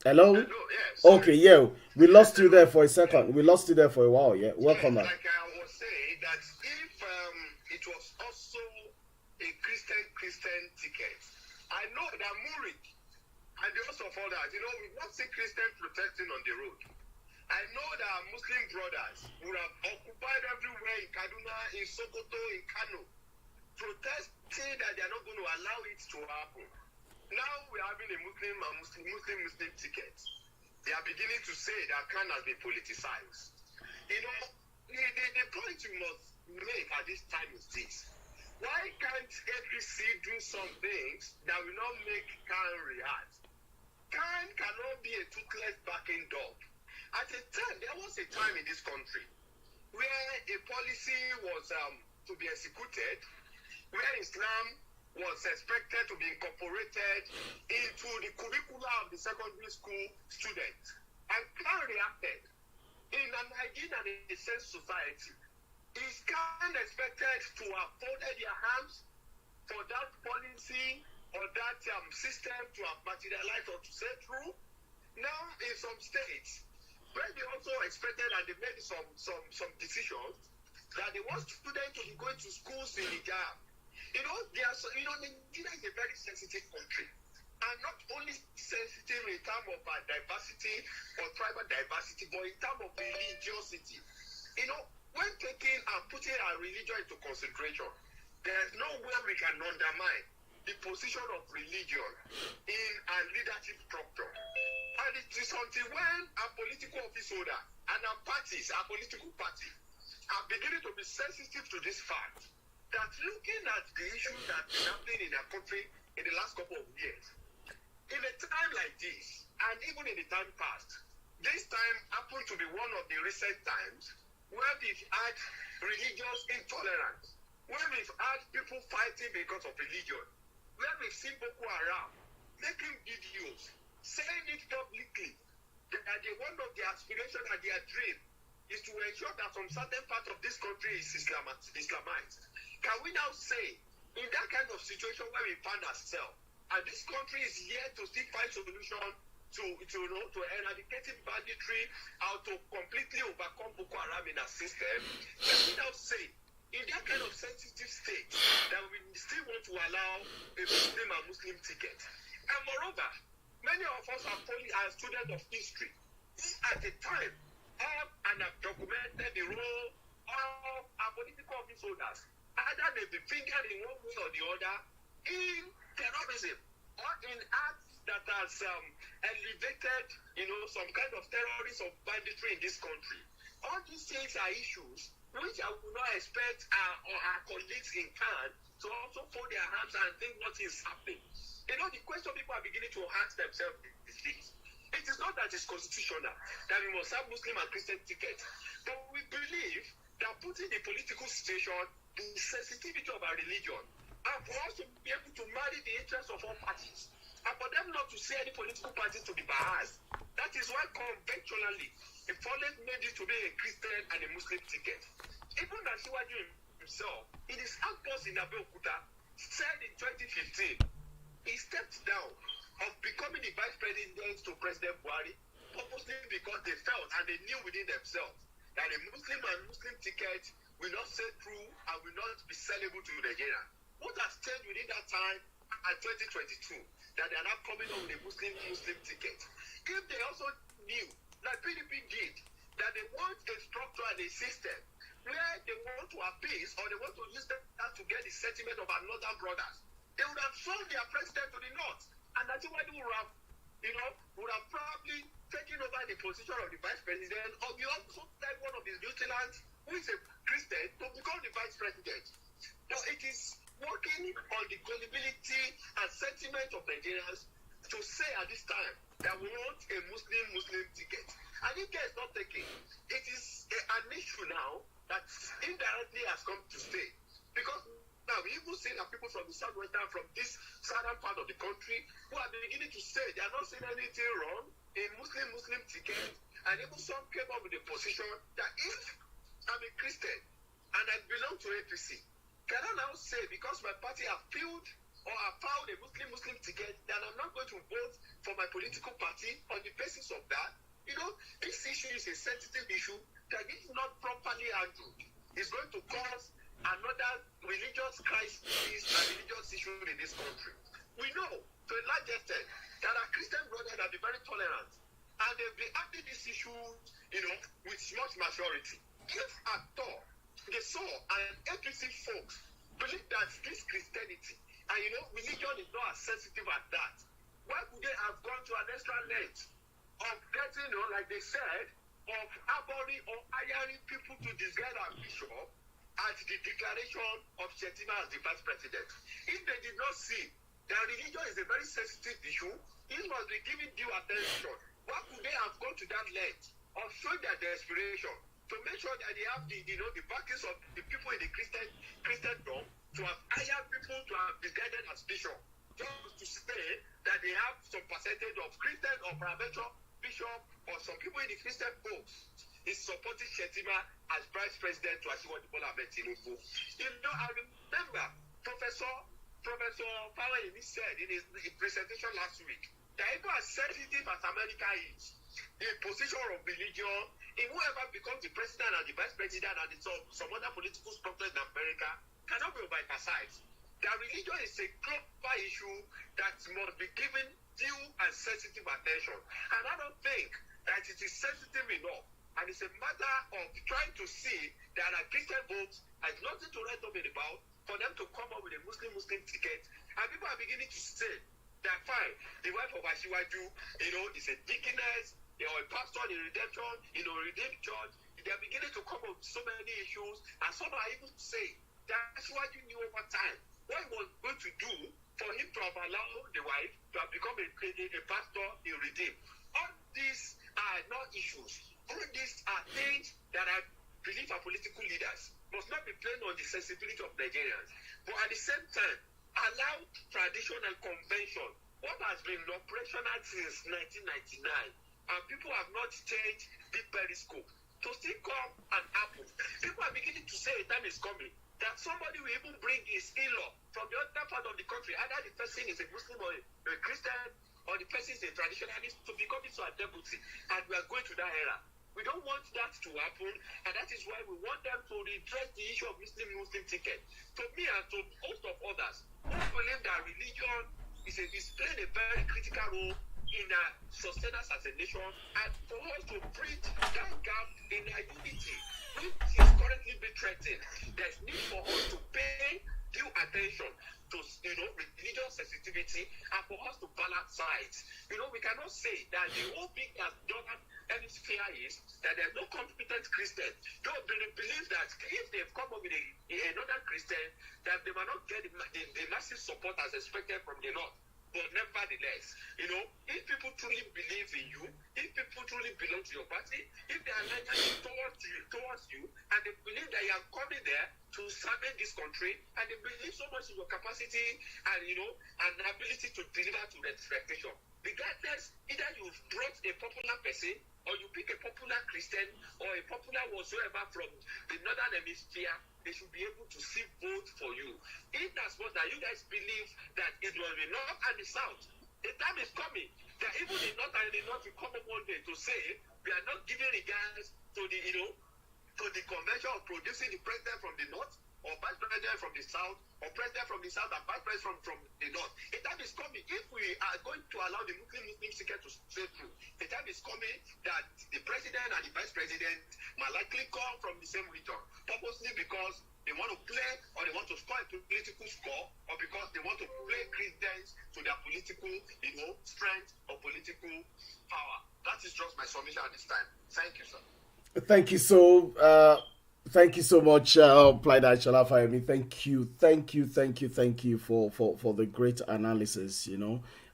Hello? Yes. Okay, yeah. We lost you there for a second. We lost you there for a while, yeah. Welcome back. Like I was saying, that if it was also a Christian ticket, I know that Murik and the rest of others, we not see Christians protesting on the road. I know that Muslim brothers would have occupied everywhere in Kaduna, in Sokoto, in Kano, protesting that they are not going to allow it to happen. Now we're having a Muslim ticket. They are beginning to say that Khan has been politicized. The point you must make at this time is this. Why can't APC do some things that will not make Khan react? Khan cannot be a toothless backing dog. There was a time in this country where a policy was to be executed, where Islam was expected to be incorporated into the curricula of the secondary school students. And Khan reacted. In a Nigerian and a sense society, is Khan expected to have folded their hands for that policy or that system to have materialized or to set through? Now, in some states, where they also expected and they made some decisions that they want students to be going to schools in hijab. Nigeria is a very sensitive country, and not only sensitive in terms of diversity or tribal diversity, but in terms of religiosity. When taking and putting our religion into consideration, there's no way we can undermine the position of religion in our leadership structure. And it is until when our political office holder and our parties, our political party, are beginning to be sensitive to this fact, that looking at the issues that have been happening in our country in the last couple of years, in a time like this, and even in the time past, this time happened to be one of the recent times where we've had religious intolerance, where we've had people fighting because of religion, where we've seen Boko Haram making videos, saying it publicly, that one of their aspirations and their dream is to ensure that some certain part of this country is Islamized. Can we now say, in that kind of situation where we find ourselves, and this country is here to still find solution to eradicating banditry, how to completely overcome Boko Haram in our system, can we now say, in that kind of sensitive state, that we still want to allow a Muslim ticket? And moreover, many of us are students of history, who at the time have and have documented the role of our political office holders, either they be fingered in one way or the other in terrorism or in acts that has elevated, some kind of terrorism or banditry in this country. All these things are issues which I would not expect our colleagues in CAN to also fold their hands and think nothing is happening. You know, the question people are beginning to ask themselves is this. It is not that it's constitutional that we must have Muslim and Christian tickets, but we believe that putting the political situation, the sensitivity of our religion, and for us to be able to marry the interests of all parties, and for them not to see any political party to be biased. That is why conventionally, it always made it to be a Christian and a Muslim ticket. Even Asiwaju himself, in his outpost in Abeokuta, said in 2015, he stepped down of becoming the vice president to President Buhari, purposely because they felt and they knew within themselves that a Muslim and Muslim ticket will not sail through and will not be sellable to Nigeria. What has changed within that time at 2022 that they are now coming up with a Muslim ticket? If they also knew, like PDP did, that they want a structure and a system where they want to appease or they want to use that to get the sentiment of our northern brothers, they would have sold their president to the north. And that's why they would have probably taken over the position of the vice president, or we also like one of his lieutenants who is a Christian to become the vice president. But it is working on the gullibility and sentiment of Nigerians to say at this time that we want a Muslim ticket. And if care is not taken, it is an issue now that indirectly has come to stay. Because now we even see that people from the southwestern, from this southern part of the country, who are beginning to say they are not seeing anything wrong in Muslim ticket, and even some came up with a position that if I'm a Christian and I belong to APC, can I now say because my party have filled or have found a Muslim ticket, then I'm not going to vote for my political party on the basis of that? You know, this issue is a sensitive issue that is not properly handled. It's going to cause another religious crisis and religious issue in this country. We know to a large extent that our Christian brothers have been very tolerant and they've been handling this issue, you know, with much maturity. If at all they saw and APC folks believe that this Christianity and you know religion is not as sensitive as that, why would they have gone to an extra length of getting, you know, like they said, of harboring or hiring people to disguise our bishop at the declaration of Shetima as the vice president? If they did not see that religion is a very sensitive issue, it must be given due attention. Why could they have gone to that length of showing their desperation to make sure that they have the backings of the people in the Christendom to have hired people to have disguised as bishop, just to say that they have some percentage of Christian or provincial bishop or some people in the Christian folks is supporting Shetima as vice president to Asiwaju Bola Ahmed Tinubu. You know, I remember Professor Fawayemi said in his presentation last week that even as sensitive as America is, the position of religion, in whoever becomes the president and the vice president and some other political structures in America cannot be oversized. That religion is a global issue that must be given due and sensitive attention. And I don't think that it is sensitive enough. And it's a matter of trying to see that our Christian votes has nothing to write up about for them to come up with a Muslim ticket. And people are beginning to say that fine, the wife of Asiwaju, you know, is a deaconess, you know, a pastor in redemption, you know, redeemed church. They are beginning to come up with so many issues. And some are even saying that Asiwaju knew over time what he was going to do for him to have allowed the wife to have become a pastor in redeemed. All these are not issues. All these are things that I believe our political leaders must not be playing on the sensibility of Nigerians, but at the same time, allow tradition and convention, what has been operational since 1999, and people have not changed the periscope, to still come and happen. People are beginning to say a time is coming that somebody will even bring his in-law from the other part of the country, either the person is a Muslim or a Christian, or the person is a traditionalist, to become into a deputy, and we are going to that era. We don't want that to happen, and that is why we want them to redress the issue of Muslim ticket. To me and to most of others who believe that religion is playing a very critical role in sustenance as a nation, and for us to bridge that gap in our unity, which is currently being threatened. There's need for us to pay due attention to, religious sensitivity and for us to balance sides. We cannot say that the whole thing that Jordan Hemisphere is that there's no competent Christian. Don't believe that if they've come up with another Christian, that they might not get the massive support as expected from the North. But nevertheless, if people truly believe in you, if people truly belong to your party, if they are leaning towards you, and they believe that you are coming there to serve this country, and they believe so much in your capacity and and ability to deliver to the expectation. Regardless, either you've brought a popular person or you pick a popular Christian or a popular whatsoever from the Northern Hemisphere, they should be able to see vote for you. If that's what that you guys believe that it was the North and the South, the time is coming that even the North and the North will come up one day to say we are not giving regards to the to the convention of producing the president from the North, or vice president from the South, or president from the South and vice president from the North. The time is coming, if we are going to allow the Muslim secret to stay through, the time is coming that the president and the vice president might likely come from the same region, purposely because they want to play or they want to score a political score, or because they want to play credence to their political, strength or political power. That is just my submission at this time. Thank you, sir. Thank you so much, PLIDE-GAHRD Fayemi. Thank you for the great analysis.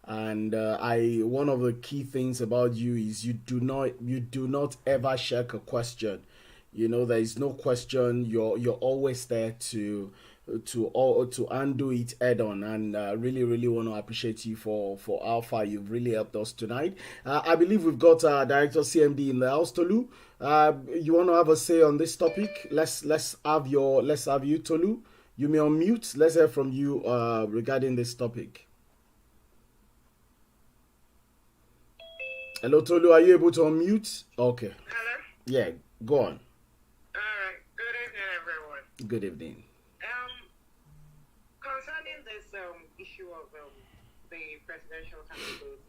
And one of the key things about you is you do not ever shirk a question. There is no question. You're always there to undo it head on, and really want to appreciate you for how far you've really helped us tonight. I believe we've got Director CMD in the house. Tolu, you want to have a say on this topic? Let's have you, Tolu. You may unmute. Let's hear from you regarding this topic. Hello, Tolu. Are you able to unmute? Okay. Hello. Yeah, go on. All right. Good evening, everyone. Good evening. Concerning this issue of the presidential candidate,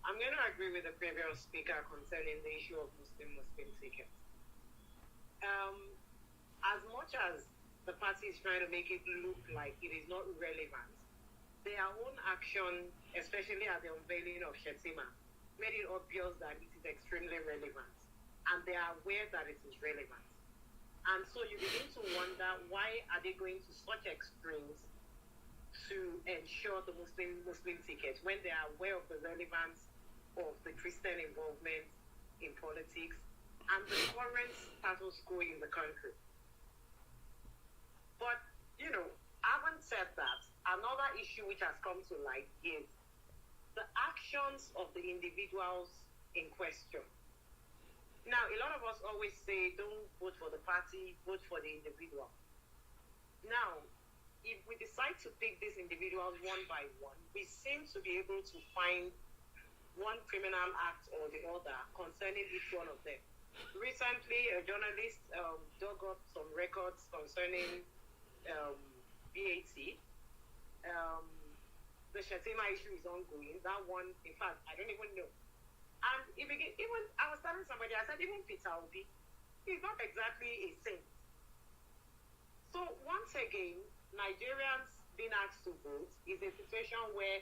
I'm going to agree with the previous speaker concerning the issue of Muslim tickets. As much as the party is trying to make it look like it is not relevant, their own action, especially at the unveiling of Shetima, made it obvious that it is extremely relevant, and they are aware that it is relevant. And so you begin to wonder, why are they going to such extremes to ensure the Muslim ticket when they are aware of the relevance of the Christian involvement in politics and the current status quo in the country. But, having said that, another issue which has come to light is the actions of the individuals in question. Now, a lot of us always say, don't vote for the party, vote for the individual. Now, if we decide to pick these individuals one by one, we seem to be able to find one criminal act or the other concerning each one of them. Recently, a journalist dug up some records concerning BAT. The Shetima issue is ongoing. That one, in fact, I don't even know. And I was telling somebody, I said, even Peter Obi, he's not exactly a saint. So once again, Nigerians being asked to vote is a situation where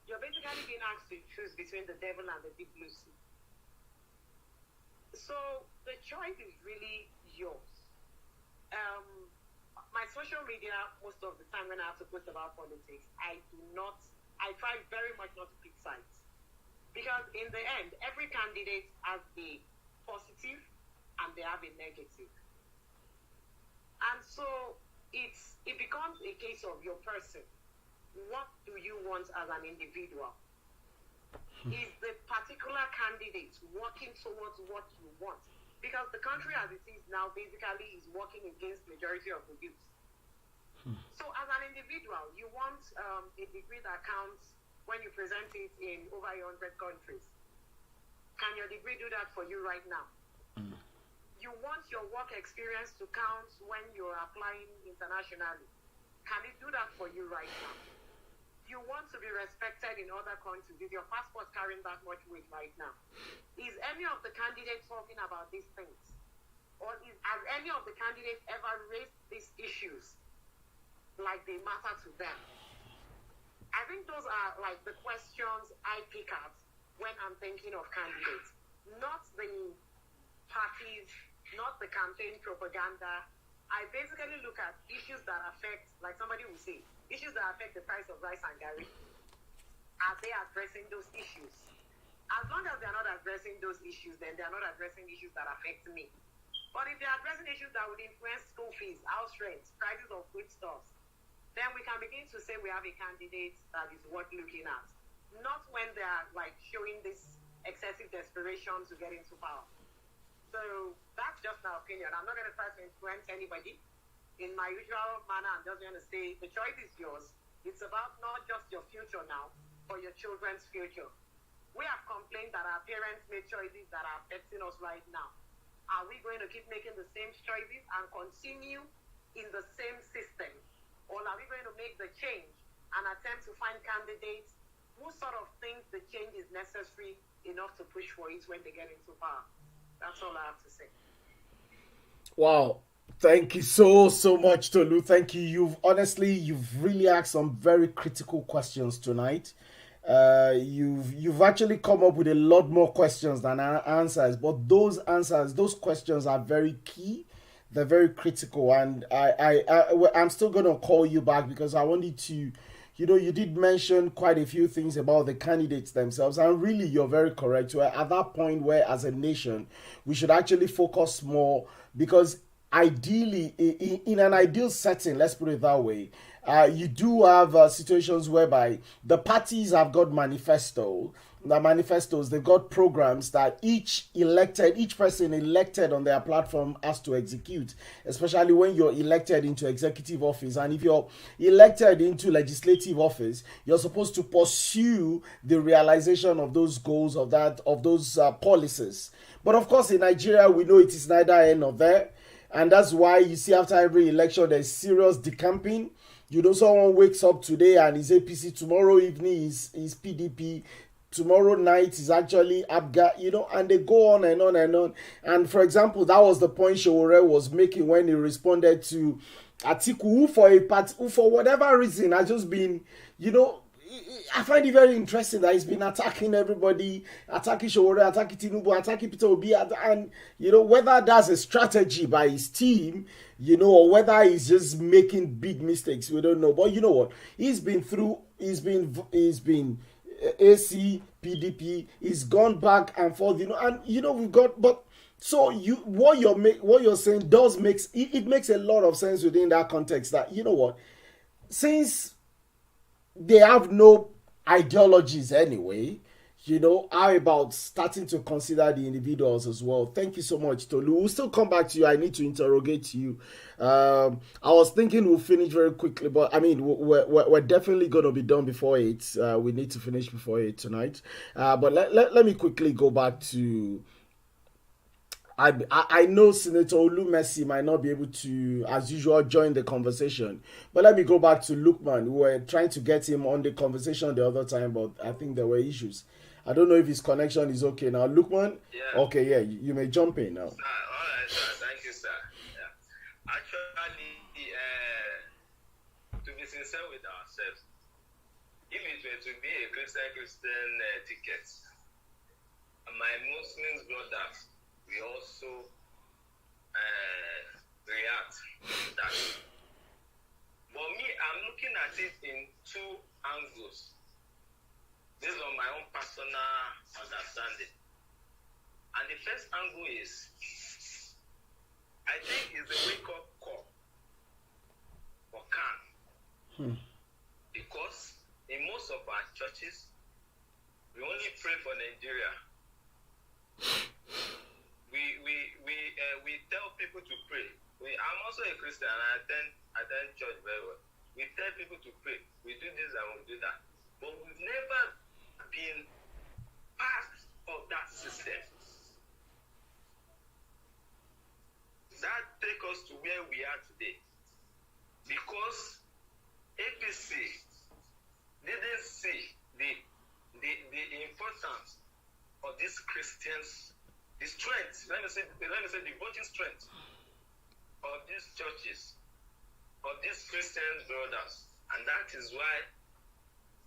you're basically being asked to choose between the devil and the deep blue sea. So the choice is really yours. My social media, most of the time when I have to post about politics, I try very much not to pick sides. Because in the end, every candidate has a positive and they have a negative. And so it becomes a case of your person. What do you want as an individual? Is the particular candidate working towards what you want? Because the country as it is now basically is working against majority of the youth. So as an individual, you want a degree that counts when you present it in over 100 countries. Can your degree do that for you right now? You want your work experience to count when you're applying internationally. Can it do that for you right now? You want to be respected in other countries. Is your passport carrying that much weight right now? Is any of the candidates talking about these things? Or has any of the candidates ever raised these issues like they matter to them? I think those are like the questions I pick at when I'm thinking of candidates, not the parties, not the campaign propaganda. I basically look at issues that affect, like somebody will say, issues that affect the price of rice and garri. Are they addressing those issues? As long as they're not addressing those issues, then they're not addressing issues that affect me. But if they're addressing issues that would influence school fees, house rents, prices of foodstuffs, then we can begin to say we have a candidate that is worth looking at. Not when they're like showing this excessive desperation to get into power. So that's just my opinion. I'm not going to try to influence anybody. In my usual manner, I'm just going to say the choice is yours. It's about not just your future now, but your children's future. We have complained that our parents made choices that are affecting us right now. Are we going to keep making the same choices and continue in the same system? Or are we going to make the change and attempt to find candidates who sort of think the change is necessary enough to push for it when they get into power? That's all I have to say. Wow. Thank you so much, Tolu. Thank you. You've really asked some very critical questions tonight. You've actually come up with a lot more questions than answers, but those questions are very key. They're very critical, and I'm still gonna call you back because I want you to, you did mention quite a few things about the candidates themselves, and really you're very correct. We're at that point where, as a nation, we should actually focus more, because ideally, in an ideal setting, let's put it that way, you do have situations whereby the parties have got manifestos, they've got programs that each person elected on their platform has to execute, especially when you're elected into executive office. And if you're elected into legislative office, you're supposed to pursue the realization of those goals, of those policies. But of course, in Nigeria, we know it is neither here nor there. And that's why you see after every election, there's serious decamping. Someone wakes up today and is APC, tomorrow evening is PDP, tomorrow night is actually ABGA, and they go on and on and on. And for example, that was the point Showore was making when he responded to Atiku, who for whatever reason has just been, I find it very interesting that he's been attacking everybody, attacking Showore, attacking Tinubu, attacking Peter Obi, and whether that's a strategy by his team, or whether he's just making big mistakes, we don't know. But you know what? He's been AC, PDP, he's gone back and forth, and we've got, but so what you're saying makes a lot of sense within that context, that since they have no ideologies anyway, how about starting to consider the individuals as well? Thank you so much, Tolu. We'll still come back to you. I need to interrogate you. I was thinking we'll finish very quickly, but I mean, we're definitely going to be done before 8. We need to finish before 8 tonight. But let me quickly go back to... I know Senator Olumesi might not be able to, as usual, join the conversation. But let me go back to Lukman. We were trying to get him on the conversation the other time, but I think there were issues. I don't know if his connection is okay now. Lukman? Yeah. Okay, yeah, you may jump in now. All right, sir. Thank you, sir. Yeah. Actually, to be sincere with ourselves, if it were to be a Christian ticket, my Muslim brothers, we also react to that. But me, I'm looking at it in two angles, based on my own personal understanding. And the first angle is, I think it's a wake-up call for CAN. Because in most of our churches, we only pray for Nigeria. We tell people to pray. I'm also a Christian and I attend church very well. We tell people to pray. We do this and we do that. But we've never been part of that system. That takes us to where we are today. Because APC didn't see the importance of these Christians the strength, let me say the voting strength of these churches, of these Christian brothers. And that is why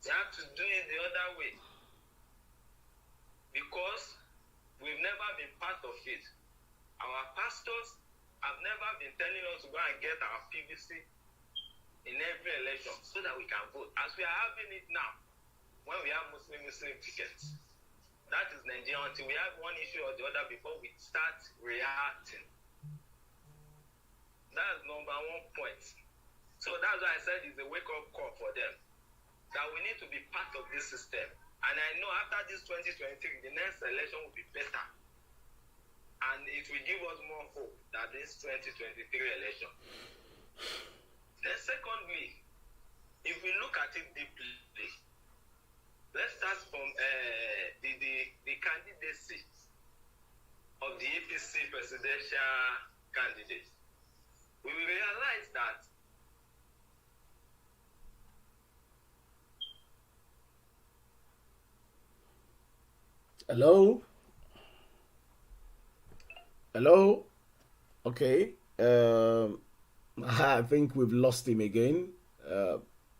they have to do it the other way. Because we've never been part of it. Our pastors have never been telling us to go and get our PVC in every election so that we can vote. As we are having it now, when we have Muslim tickets. That is Nigeria until we have one issue or the other before we start reacting. That's number one point. So that's why I said it's a wake-up call for them. That we need to be part of this system. And I know after this 2023, the next election will be better. And it will give us more hope that this 2023 election. Then secondly, if we look at it deeply, let's start from the candidacy of the APC presidential candidate. We will realize that Hello? Okay. I think we've lost him again.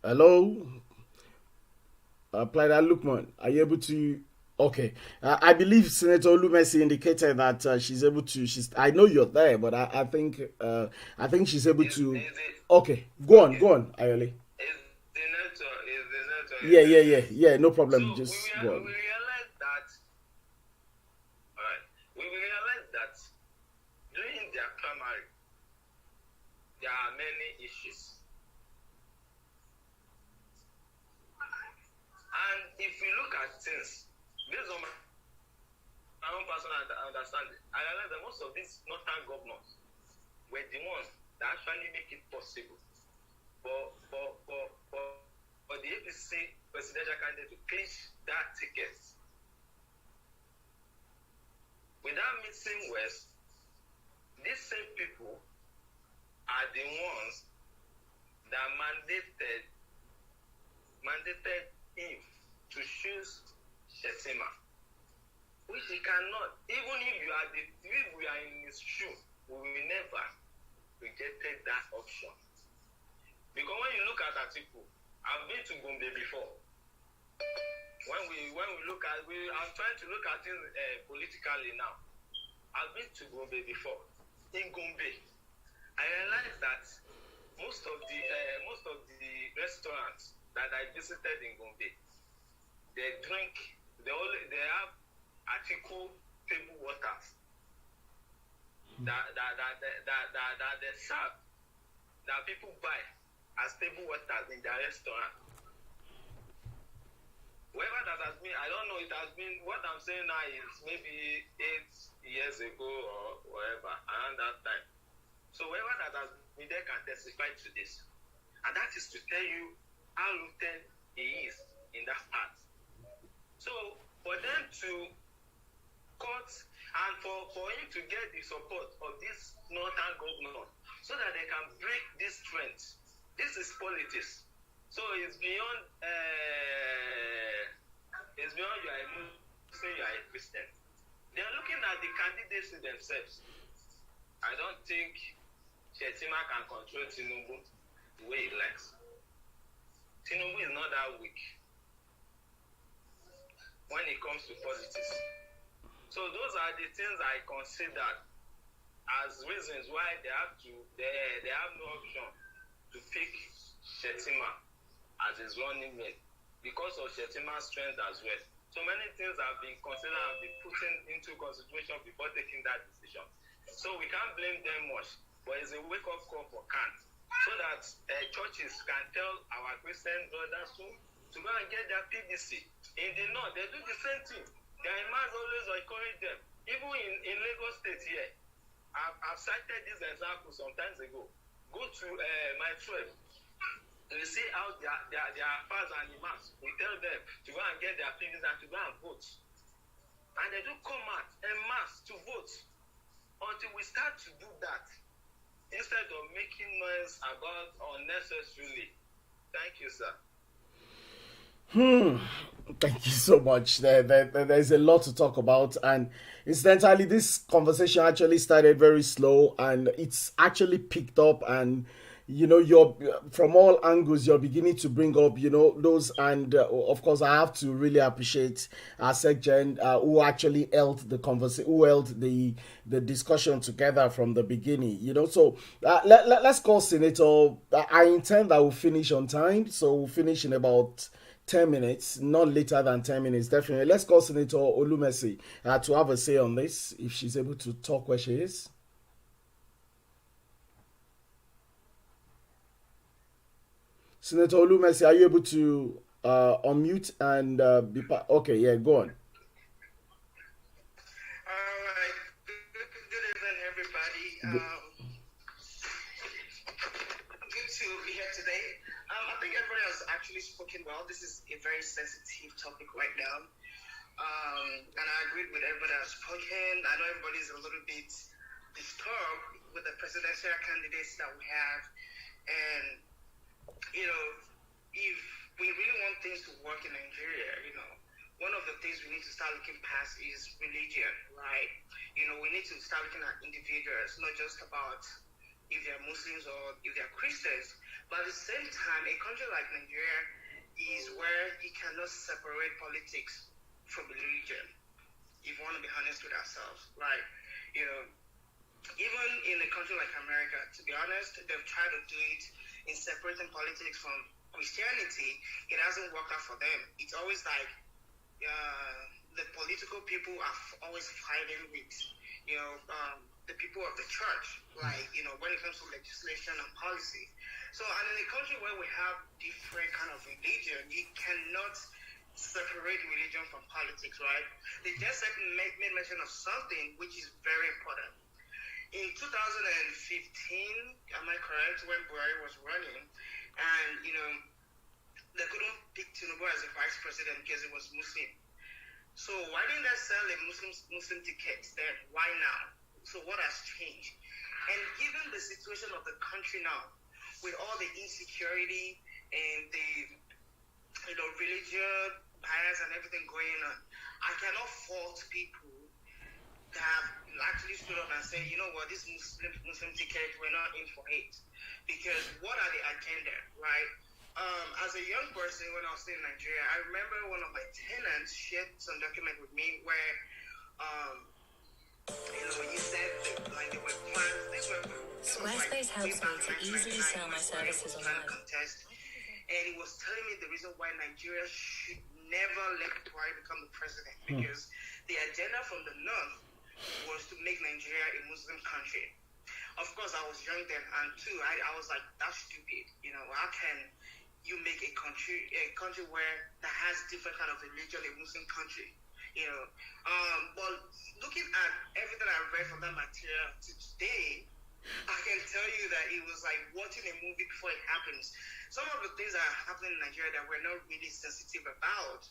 Hello? PLIDE-GAHRD Lukman, are you able to? Okay. I believe Senator Olumesi indicated that she's able to. I know you're there, but I think she's able to. Okay. Go on, Ayole. Yeah. No problem. So just go on. We realize that during their primary, there are many issues. And if we look at things, based on my own personal understanding, I realize that most of these northern governors were the ones that actually make it possible for the APC presidential candidate to clinch that ticket. Without missing West, these same people are the ones that mandated him to choose Shetima, which he cannot. Even if we are in his shoe, we will never rejected that option. Because when you look at Atiku, I've been to Gombe before. When we look at, I'm trying to look at things politically now. I've been to Gombe before. In Gombe, I realized that most of the restaurants that I visited in Gombe, they have Atiku table waters that they serve, that people buy as table waters in their restaurant. Whoever that has been, I don't know, it has been, what I'm saying now is maybe 8 years ago or whatever, around that time. So whoever that has been there can testify to this. And that is to tell you how rooted he is in that part. So for them to cut and for him to get the support of this northern governor so that they can break this trend, this is politics. So it's beyond you are a Muslim, you are a Christian. They are looking at the candidates themselves. I don't think Shetima can control Tinubu the way he likes. Tinubu is not that weak when it comes to politics. So those are the things I consider as reasons why they have no option to pick Shetima as his running mate because of Shetima's strength as well. So many things have been considered and been put into consideration before taking that decision. So we can't blame them much, but it's a wake-up call for Kant so that churches can tell our Christian brothers to go and get their PVC. In the north, they do the same thing. Their imams always encourage them. Even in Lagos State here, I've cited this example some times ago. Go to my 12. You see how their fathers and imams, we tell them to go and get their PVC and to go and vote. And they do come out en masse to vote until we start to do that instead of making noise about unnecessarily. Thank you, sir. Thank you so much. There's a lot to talk about, and incidentally, this conversation actually started very slow, and it's actually picked up. And you're from all angles, you're beginning to bring up, those, and of course, I have to really appreciate our SecGen who actually held the conversation, who held the discussion together from the beginning. So let's call Senator. I intend that we'll finish on time, so we'll finish in about 10 minutes, not later than 10 minutes, definitely. Let's call Senator Olumesi to have a say on this, if she's able to talk where she is. Senator Olumesi, are you able to unmute and okay, yeah, go on. All right. Good evening, everybody. Good to be here today. I think everybody has actually spoken well. This is a very sensitive topic right now. And I agree with everybody that's spoken. I know everybody's a little bit disturbed with the presidential candidates that we have. And, if we really want things to work in Nigeria, one of the things we need to start looking past is religion, right? We need to start looking at individuals, not just about if they're Muslims or if they're Christians. But at the same time, a country like Nigeria is where you cannot separate politics from religion, if we want to be honest with ourselves, right? Even in a country like America, to be honest, they've tried to do it in separating politics from Christianity. It hasn't worked out for them. It's always like the political people are always fighting with, the people of the church, like, when it comes to legislation and policy. So, and in a country where we have different kind of religion, you cannot separate religion from politics, right? They just made mention of something which is very important. In 2015, am I correct, when Buhari was running, and, they couldn't pick Tinubu as a vice president because he was Muslim. So why didn't they sell a Muslim ticket then? Why now? So what has changed? And given the situation of the country now, with all the insecurity and the religion bias and everything going on, I cannot fault people that have actually stood up and say, what, this Muslim ticket, we're not in for it. Because what are the agenda, right? As a young person, when I was still in Nigeria, I remember one of my tenants shared some document with me where, he said like there were plans. Squarespace helps me to easily sell my services online. And he was telling me the reason why Nigeria should never let Buhari become the president, because the agenda from the north was to make Nigeria a Muslim country. Of course, I was young then, and two, I was like, that's stupid. How can you make a country where that has different kind of religion, a Muslim country? But looking at everything I read from that material to today, I can tell you that it was like watching a movie before it happens. Some of the things that are happening in Nigeria that we're not really sensitive about,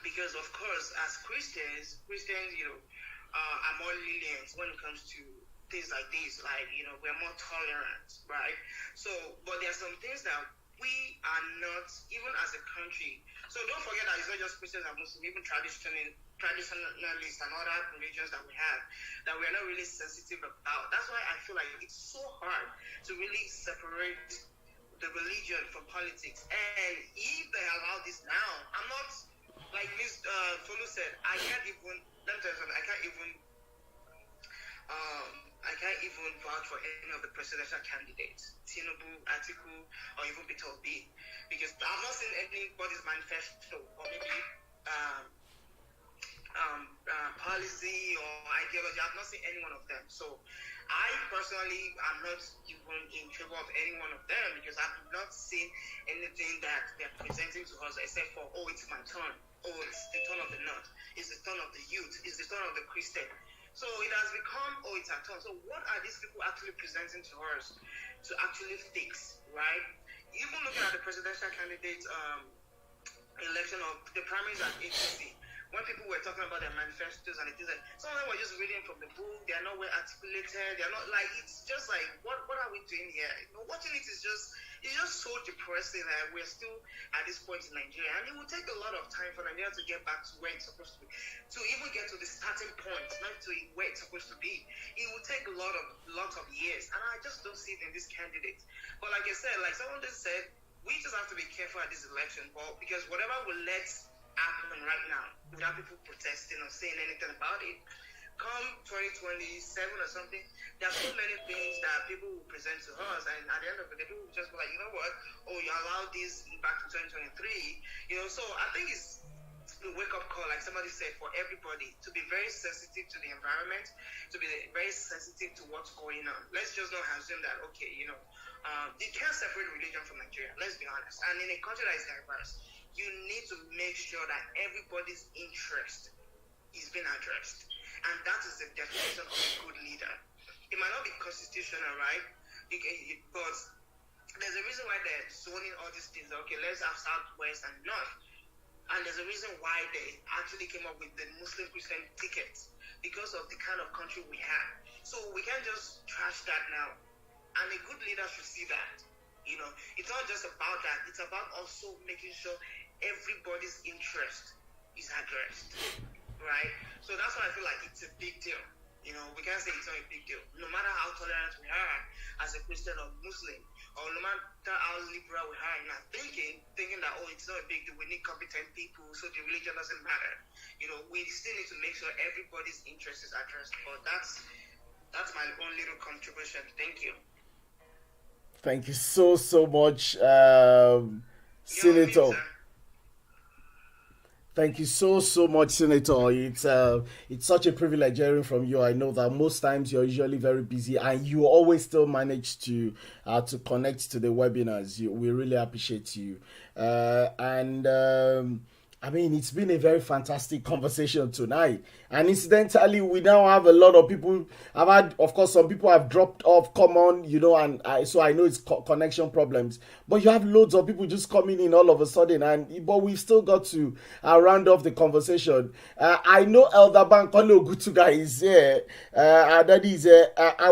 because of course, as Christians, are more lenient when it comes to things like this, like, we're more tolerant, right? So, but there are some things that we are not, even as a country. So don't forget that it's not just Christians and Muslims, even traditionalists and other religions that we have, that we're not really sensitive about. That's why I feel like it's so hard to really separate the religion from politics. And if they allow this now, I'm not, like Ms. Folu said, I can't even vouch for any of the presidential candidates, Tinubu, Atiku, or even Peter Obi, because I've not seen anybody's manifesto or maybe policy or ideology. I've not seen any one of them. So I personally am not even in favor of any one of them, because I've not seen anything that they're presenting to us except for, it's my turn. It's the turn of the north. It's the turn of the youth. It's the turn of the Christian. So it has become, it's our turn. So what are these people actually presenting to us to actually fix, right? Even looking at the presidential candidate election of the primaries at ATC, when people were talking about their manifestos and things like, some of them were just reading from the book. They are not well articulated. They are not like, it's just like, what are we doing here? Watching it is just, it's just so depressing that we're still at this point in Nigeria, and it will take a lot of time for Nigeria to get back to where it's supposed to be, to even get to the starting point, not to where it's supposed to be. It will take a lot of years, and I just don't see it in this candidate. But like I said, like someone just said, we just have to be careful at this election, Paul, because whatever will let happen right now, without people protesting or saying anything about it, come 2027 or something, there are so many things that people will present to us, and at the end of the day, people will just be like, you know what, oh, you allowed this back to 2023, so I think it's the wake-up call, like somebody said, for everybody to be very sensitive to the environment, to be very sensitive to what's going on. Let's just not assume that, okay, you can't separate religion from Nigeria, let's be honest, and in a country that is diverse, you need to make sure that everybody's interest is being addressed. And that is the definition of a good leader. It might not be constitutional, right? But there's a reason why they're zoning all these things. Okay, let's have Southwest and North. And there's a reason why they actually came up with the Muslim-Christian tickets, because of the kind of country we have. So we can't just trash that now. And a good leader should see that. It's not just about that. It's about also making sure everybody's interest is addressed. Right? So that's why I feel like it's a big deal. We can't say it's not a big deal. No matter how tolerant we are as a Christian or Muslim, or no matter how liberal we are in our thinking that, oh, it's not a big deal, we need competent people, so the religion doesn't matter. We still need to make sure everybody's interest is addressed. But that's my own little contribution. Thank you. Thank you so much, Senator. Thank you so much, Senator. It's such a privilege hearing from you. I know that most times you're usually very busy, and you always still manage to connect to the webinars. We really appreciate you. I mean, it's been a very fantastic conversation tonight. And incidentally, we now have a lot of people. I've had, of course, some people have dropped off, come on, so I know it's connection problems. But you have loads of people just coming in all of a sudden, but we've still got to round off the conversation. I know Elder Bankole Ogutuga is here. That is,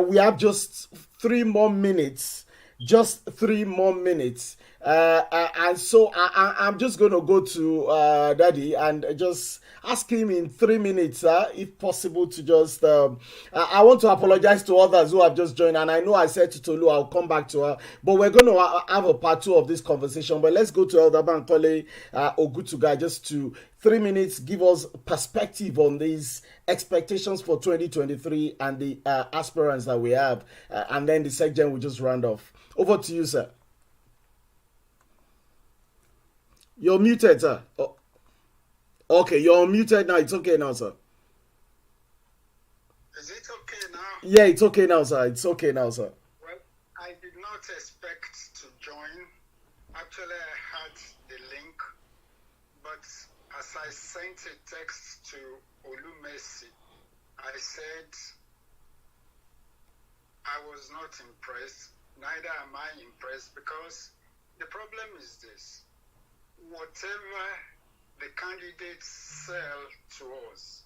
we have just 3 more minutes. Just 3 more minutes. And so I'm just going to go to Daddy and just ask him in 3 minutes, if possible, to just... I want to apologize to others who have just joined. And I know I said to Tolu, I'll come back to her. But we're going to have a part 2 of this conversation. But let's go to Elder Bankole Ogutuga just to 3 minutes, give us perspective on these expectations for 2023 and the aspirants that we have. And then the section will just round off. Over to you, sir. You're muted, sir. Oh. Okay, you're muted now. It's okay now, sir. Is it okay now? Yeah, it's okay now, sir. It's okay now, sir. Well, I did not expect to join. Actually, I had the link, but as I sent a text to Olumesi, I said I was not impressed. Neither am I impressed, because the problem is this. Whatever the candidates sell to us,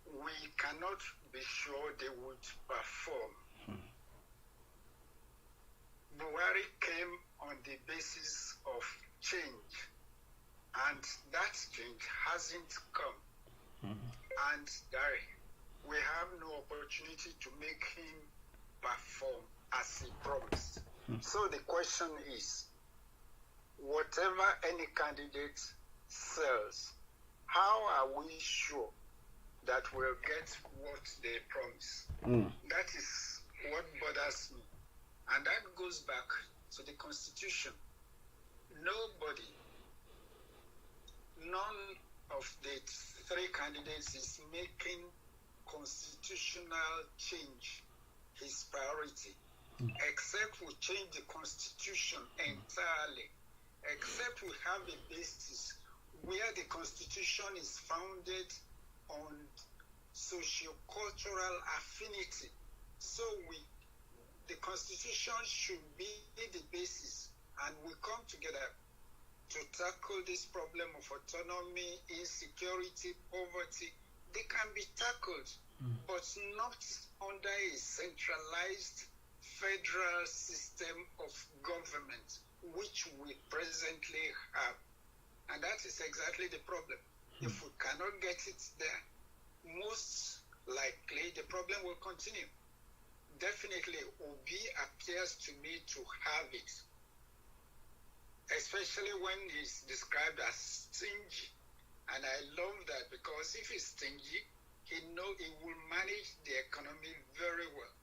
we cannot be sure they would perform. Buhari came on the basis of change, and that change hasn't come. And we have no opportunity to make him perform as he promised. So the question is, whatever any candidate sells, how are we sure that we'll get what they promise? That is what bothers me. And that goes back to the Constitution. Nobody, none of the 3 candidates is making constitutional change his priority, except we change the Constitution entirely. Except we have a basis where the Constitution is founded on socio-cultural affinity. So the Constitution should be the basis, and we come together to tackle this problem of autonomy, insecurity, poverty. They can be tackled, but not under a centralized federal system of government, which we presently have. And that is exactly the problem. If we cannot get it there, most likely the problem will continue. Definitely, Obi appears to me to have it, especially when he's described as stingy. And I love that, because if he's stingy, he will manage the economy very well.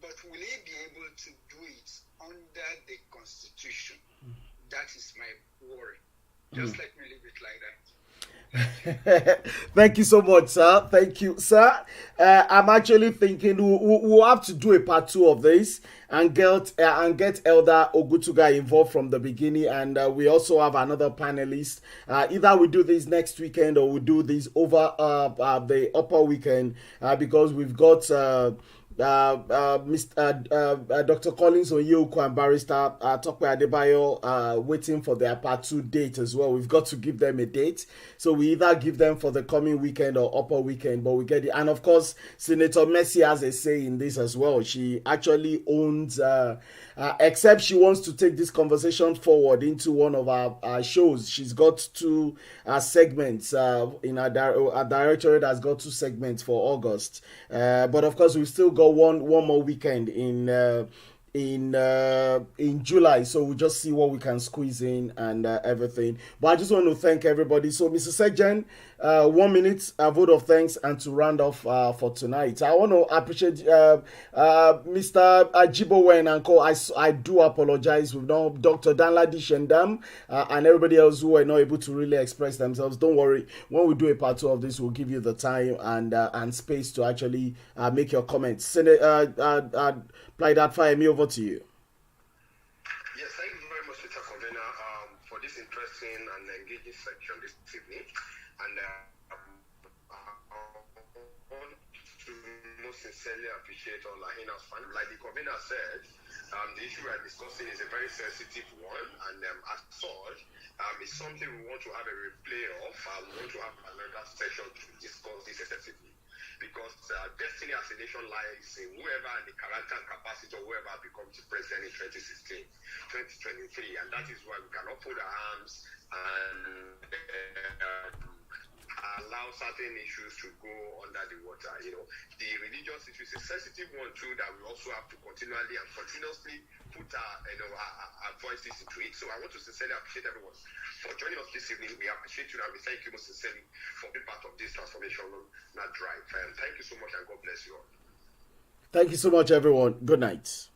But will he be able to do it under the Constitution? That is my worry. Just let me leave it like that. Thank you so much, sir. Thank you, sir. I'm actually thinking we'll have to do a part 2 of this and get Elder Ogutuga involved from the beginning. And we also have another panelist. Either we do this next weekend or we do this over the upper weekend, because we've got Dr. Collins Oyoko and Barrister Tope Adebayo waiting for their part 2 date as well. We've got to give them a date, so we either give them for the coming weekend or upper weekend, but we get it. And of course, Senator Mercy has a say in this as well. She actually owns, except she wants to take this conversation forward into one of our shows. She's got 2 segments in our directorate has got 2 segments for August, but of course we've still got one more weekend in July, so we'll just see what we can squeeze in and everything. But I just want to thank everybody. So Mr. Sejen, 1 minute, a vote of thanks, and to round off for tonight, I want to appreciate Mr. Ajibowen and co. I do apologize. We've known Dr. Danladi Shendam and everybody else who were not able to really express themselves. Don't worry, when we do a part 2 of this, we'll give you the time and space to actually make your comments. PLIDE-GAHRD, fire me over to you. Yes, thank you very much, Mr. Convener, for this interesting and engaging section this evening. And I want to most sincerely appreciate all Lahina's fans. Like the convener said, the issue we are discussing is a very sensitive one, and as such, it's something we want to have a replay of. We want to have another session to discuss this extensively, because destiny as a nation lies in whoever and the character and capacity of whoever becomes the president in 2016, 2023, and that is why we cannot put our arms and allow certain issues to go under the water. You know, the religious issue is a sensitive one too, that we also have to continually and continuously put our voices into it. So I want to sincerely appreciate everyone for joining us this evening. We appreciate you, and we thank you most sincerely for being part of this transformational drive. And thank you so much, and God bless you all. Thank you so much, everyone. Good night.